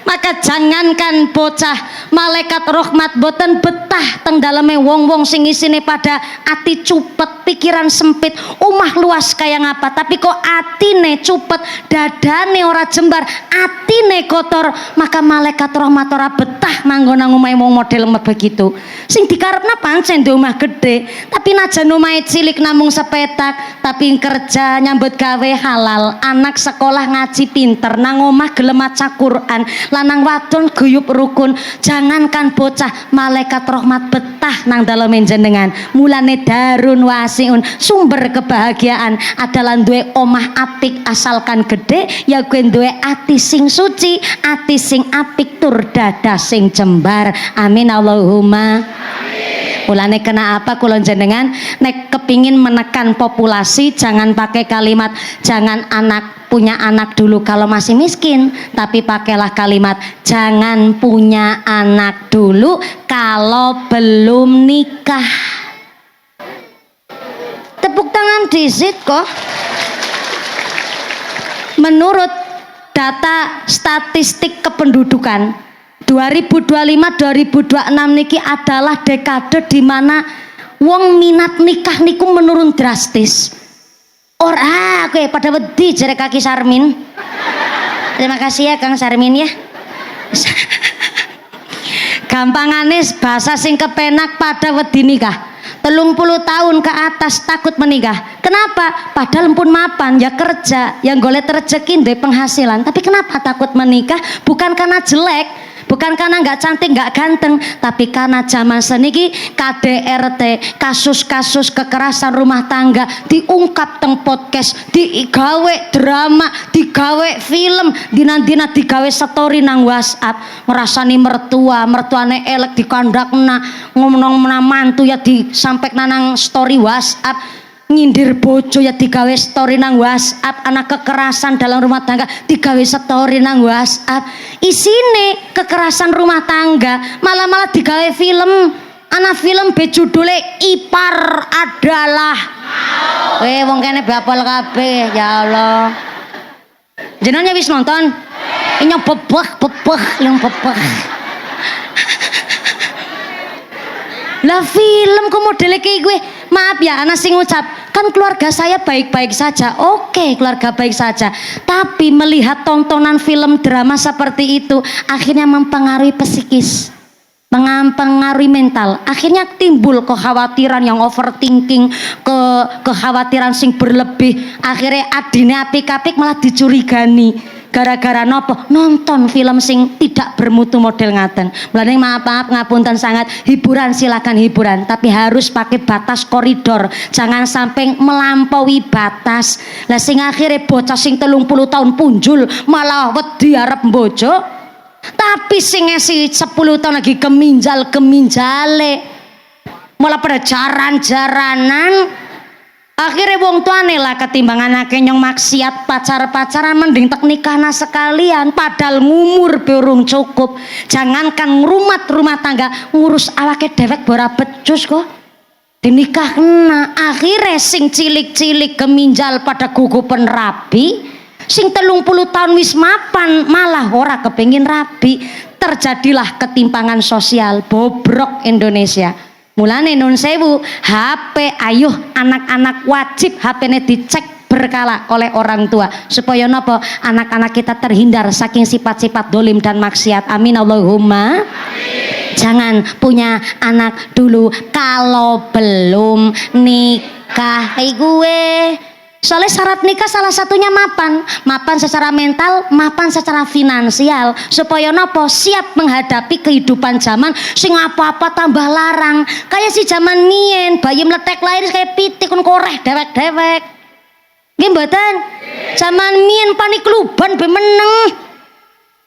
Maka jangankan bocah, malaikat rahmat boten betah teng daleme wong-wong sing isine pada ati cupet, pikiran sempit, omah luas kaya ngapa tapi kok atine cupet, dadane ora jembar, atine kotor, maka malaikat rahmat ora betah manggon nang omahe wong model begitu. Sing dikarepna pancen di omah gede, tapi najan omahe cilik namung sepetak, tapi kerja nyambut gawe halal, anak sekolah ngaji pinter, nang omah gelem maca Quran, lanang wadon guyub rukun. Jangankan bocah, malaikat rahmat betah nang dalem jenengan. Mulane darun wasiun, sumber kebahagiaan adalah duwe omah apik asalkan gede, ya kuwi duwe ati sing suci, ati sing apik tur dada sing jembar. Amin Allahumma. Mulane kena apa kula jenengan nek kepingin menekan populasi jangan pakai kalimat jangan punya anak dulu kalau masih miskin, tapi pakailah kalimat jangan punya anak dulu kalau belum nikah. Tepuk tangan disit kok. Menurut data statistik kependudukan 2025-2026 niki adalah dekade di mana wong minat nikah niku menurun drastis. Ora kowe pada wedi jere kaki Sarmin. Terima kasih ya Kang Sarmin ya. Gampangane bahasa sing kepenak pada wedi nikah. 30 tahun ke atas takut menikah. Kenapa? Padahal pun mapan ya kerja, yang golek rezeki ndek penghasilan. Tapi kenapa takut menikah? Bukan karena jelek, bukan karena nggak cantik nggak ganteng, tapi karena zaman seniki KDRT, kasus-kasus kekerasan rumah tangga diungkap teng podcast, digawe drama, digawe film, dina-dina digawe story nang WhatsApp, ngerasani mertuane elek dikandakna, ngomong mantu ya disampaikan nang story WhatsApp. nyindir bojo ya digawe story nang WhatsApp, anak kekerasan dalam rumah tangga digawe story nang WhatsApp, isine kekerasan rumah tangga malah digawe film, anak film bejudule Ipar Adalah. Wong kene bapol kabeh ya Allah. Jenenge wis nonton? Inyong bebeh yang bebeh. Lah film kok modele kayak gue. Maaf ya anak sing ngucap, kan keluarga saya baik-baik saja. Oke, keluarga baik saja. Tapi melihat tontonan film drama seperti itu akhirnya mempengaruhi psikis, mempengaruhi mental. Akhirnya timbul kekhawatiran yang overthinking, kekhawatiran sing berlebih. Akhirnya adine apik-apik malah dicurigani. Gara-gara nopo nonton film sing tidak bermutu model ngaten. Mulane maaf ngapunten sangat, hiburan silakan hiburan, tapi harus pakai batas koridor, jangan sampai melampaui batas. Lah sing akhirnya bocah sing 30 tahun punjul malah wedi arep bojo, tapi sing ngesi 10 tahun lagi keminjale malah pada jaran-jaranan. Akhirnya wong tuane lah ketimbang anake nyong maksiat pacaran mending tek nikahna sekalian, padahal ngumur berung cukup. Jangankan rumah tangga, ngurus awake dewek ora becus kok dinikah kena. Akhirnya sing cilik-cilik keminjal pada gugupen rabi, sing 30 tahun wis mapan malah ora kepengin rabi. Terjadilah ketimpangan sosial, bobrok Indonesia. Mulane nun sewu, HP ayuh anak-anak wajib HP-ne dicek berkala oleh orang tua supaya nopo anak-anak kita terhindar saking sifat-sifat dolim dan maksiat. Amin Allahumma. Amin. Jangan punya anak dulu kalau belum nikah kayak gue. Soalnya syarat nikah salah satunya mapan secara mental, mapan secara finansial, supaya nopo siap menghadapi kehidupan zaman sing apa-apa tambah larang. Kayak si zaman mien, bayi meletek lahir kayak pitik kon koreh dewek-dewek. Nggih mboten? Zaman mien panik luban be meneng.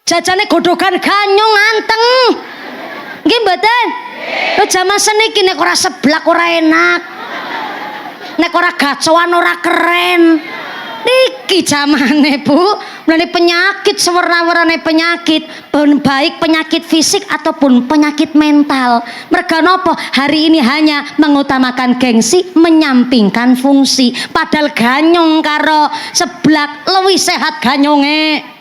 Jajane godhogan ganyong anteng. Nggih mboten? Lo zaman seniki nek ora seblak ora enak. Nek ora gacoan ora keren. Niki zamane Bu, mulane penyakit sewerna-wernane penyakit, baik penyakit fisik ataupun penyakit mental. Merga nopo hari ini hanya mengutamakan gengsi, menyampingkan fungsi. Padahal ganyong karo seblak lebih sehat ganyonge.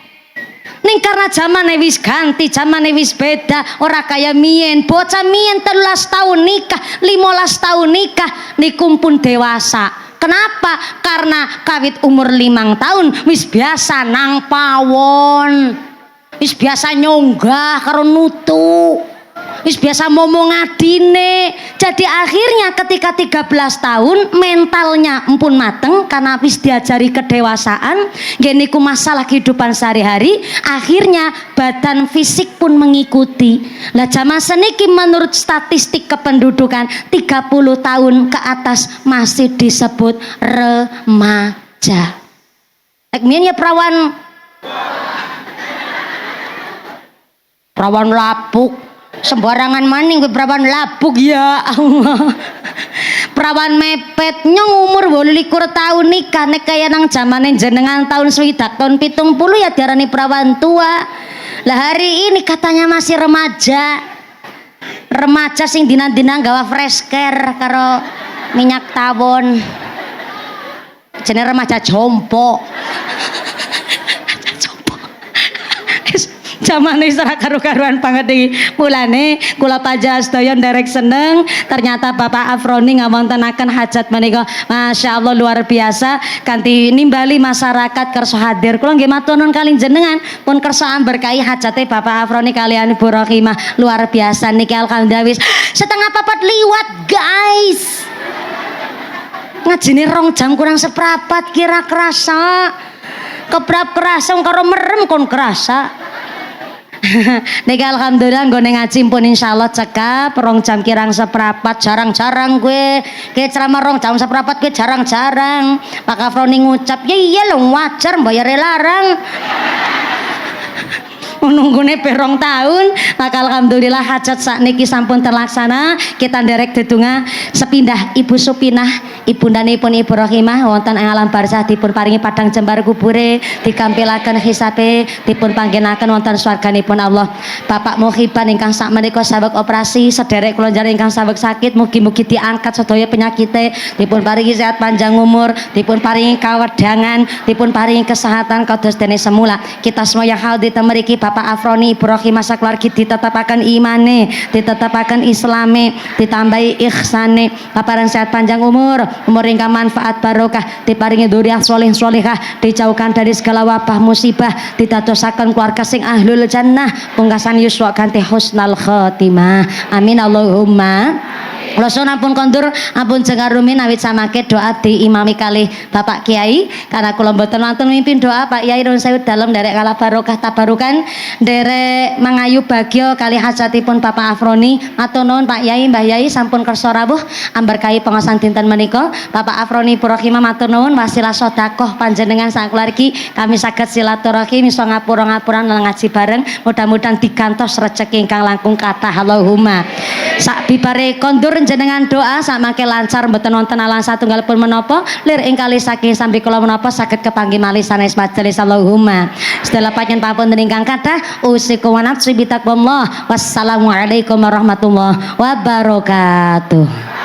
Ning karena zamane wis ganti, zamane wis beda, ora kaya mien. Bocah mien 13 tahun nikah, 15 tahun nikah niku pun dewasa. Kenapa? Karena kawit umur 5 tahun wis biasa nang pawon, wis biasa nyonggah karo nutu, wis biasa ngomong adine. Jadi akhirnya ketika 13 tahun mentalnya empun mateng karena wis diajari kedewasaan, nggih niku masalah kehidupan sehari-hari, akhirnya badan fisik pun mengikuti. Lah zaman seniki menurut statistik kependudukan 30 tahun ke atas masih disebut remaja. Ekmian ya perawan lapuk sembarangan maning gue perawan lapuk ya Allah. Perawan mepet nyong umur 28 tahun nikah nek kaya nang zamane jenengan tahun 70 tahun 70 ya diarani perawan tua. Lah hari ini katanya masih remaja. Remaja sing dina-dina gawa fresh care karo minyak tawon. Jenenge remaja jompo. Zaman wis ora karu-karuan banget iki. Mulane kula panjenengan sedaya nderek seneng ternyata Bapak Afroni ngawontenaken hajat menika. Masya Allah luar biasa kanthi nimbali masyarakat kersa hadir. Kula nggih matur nuwun kalih jenengan pun kersa berkahi hajate Bapak Afroni kalian Ibu Rohimah. Luar biasa niki alhamdulillah wis setengah papat liwat guys. Ngajine 2 jam kurang seprapat kira kerasa. Kebrap kerasa karo merem kon kerasa. Nek alhamdulillah nggone ngaji pun insyaallah cekap 2 jam kirang seprapat. Jarang-jarang gue kayak ceramah 2 jam seprapat gue jarang-jarang. Pak Afroni ngucap ya iya lo wajar bayar larang. menunggune perong tahun. Maka alhamdulillah hajat sakniki sampun terlaksana. Kita nderek dedonga sepindah Ibu Supinah, ibundanipun Ibu Rohimah wonten ing alam barzah dipun paringi padang jembar kubure, dikampilaken hisabe, dipun panggenaken wonten swarganipun Allah. Bapak Muhiban ingkang sakmenika sabek operasi, sederek kula njaluk ingkang sabek sakit, mugi-mugi diangkat sedaya penyakite, dipun paringi sehat panjang umur, dipun paringi kawedangan, dipun paringi kesehatan kados dene semula. Kita semua yang hadir mriki Bapak Afroni Ibu Rohimah sakeluargi ditetapaken imane, ditetapaken islame, ditambahi ihsane, paparan sehat panjang umur, umur ingkang manfaat barokah, diparingi dzurriyyah sholih sholihah, dijauhkan dari segala wabah musibah, ditadosaken keluarga sing ahlul jannah, pungkasan yuswa kanthi husnal khotimah. Amin Allahumma. Kula suwun ampun kondur, ampun jengar rumin awit samangke doa diimami kalih Bapak Kiai, karena kula mboten wonten mimpin doa Pak Yai nuwun sewu dalem nderek kala barokah tabarukan, nderek mangayu bagya kalih hajatipun Bapak Afroni. Matur nuwun Pak Yai, Mbah Yai sampun kersa rawuh amberkahi pengaosan dinten menika. Bapak Afroni Ibu Rohimah matur nuwun wasilah sedekah panjenengan sakeluargi kami saged silaturahim iso ngapura-ngapuran lan ngaji bareng, mudah-mudahan digantos rejeki ingkang langkung kathah Allahumma. Sak bibare kondur jenengan doa samangke lancar mboten wonten alang satunggalipun menapa lir ing kalih saking sambi kula menapa saged kepanggih malih sanes majelis Allahumma. Sedaya panjenengan ingkang kathah usikum wa nafsi bitaqwallah. Wassalamualaikum warahmatullahi wabarakatuh.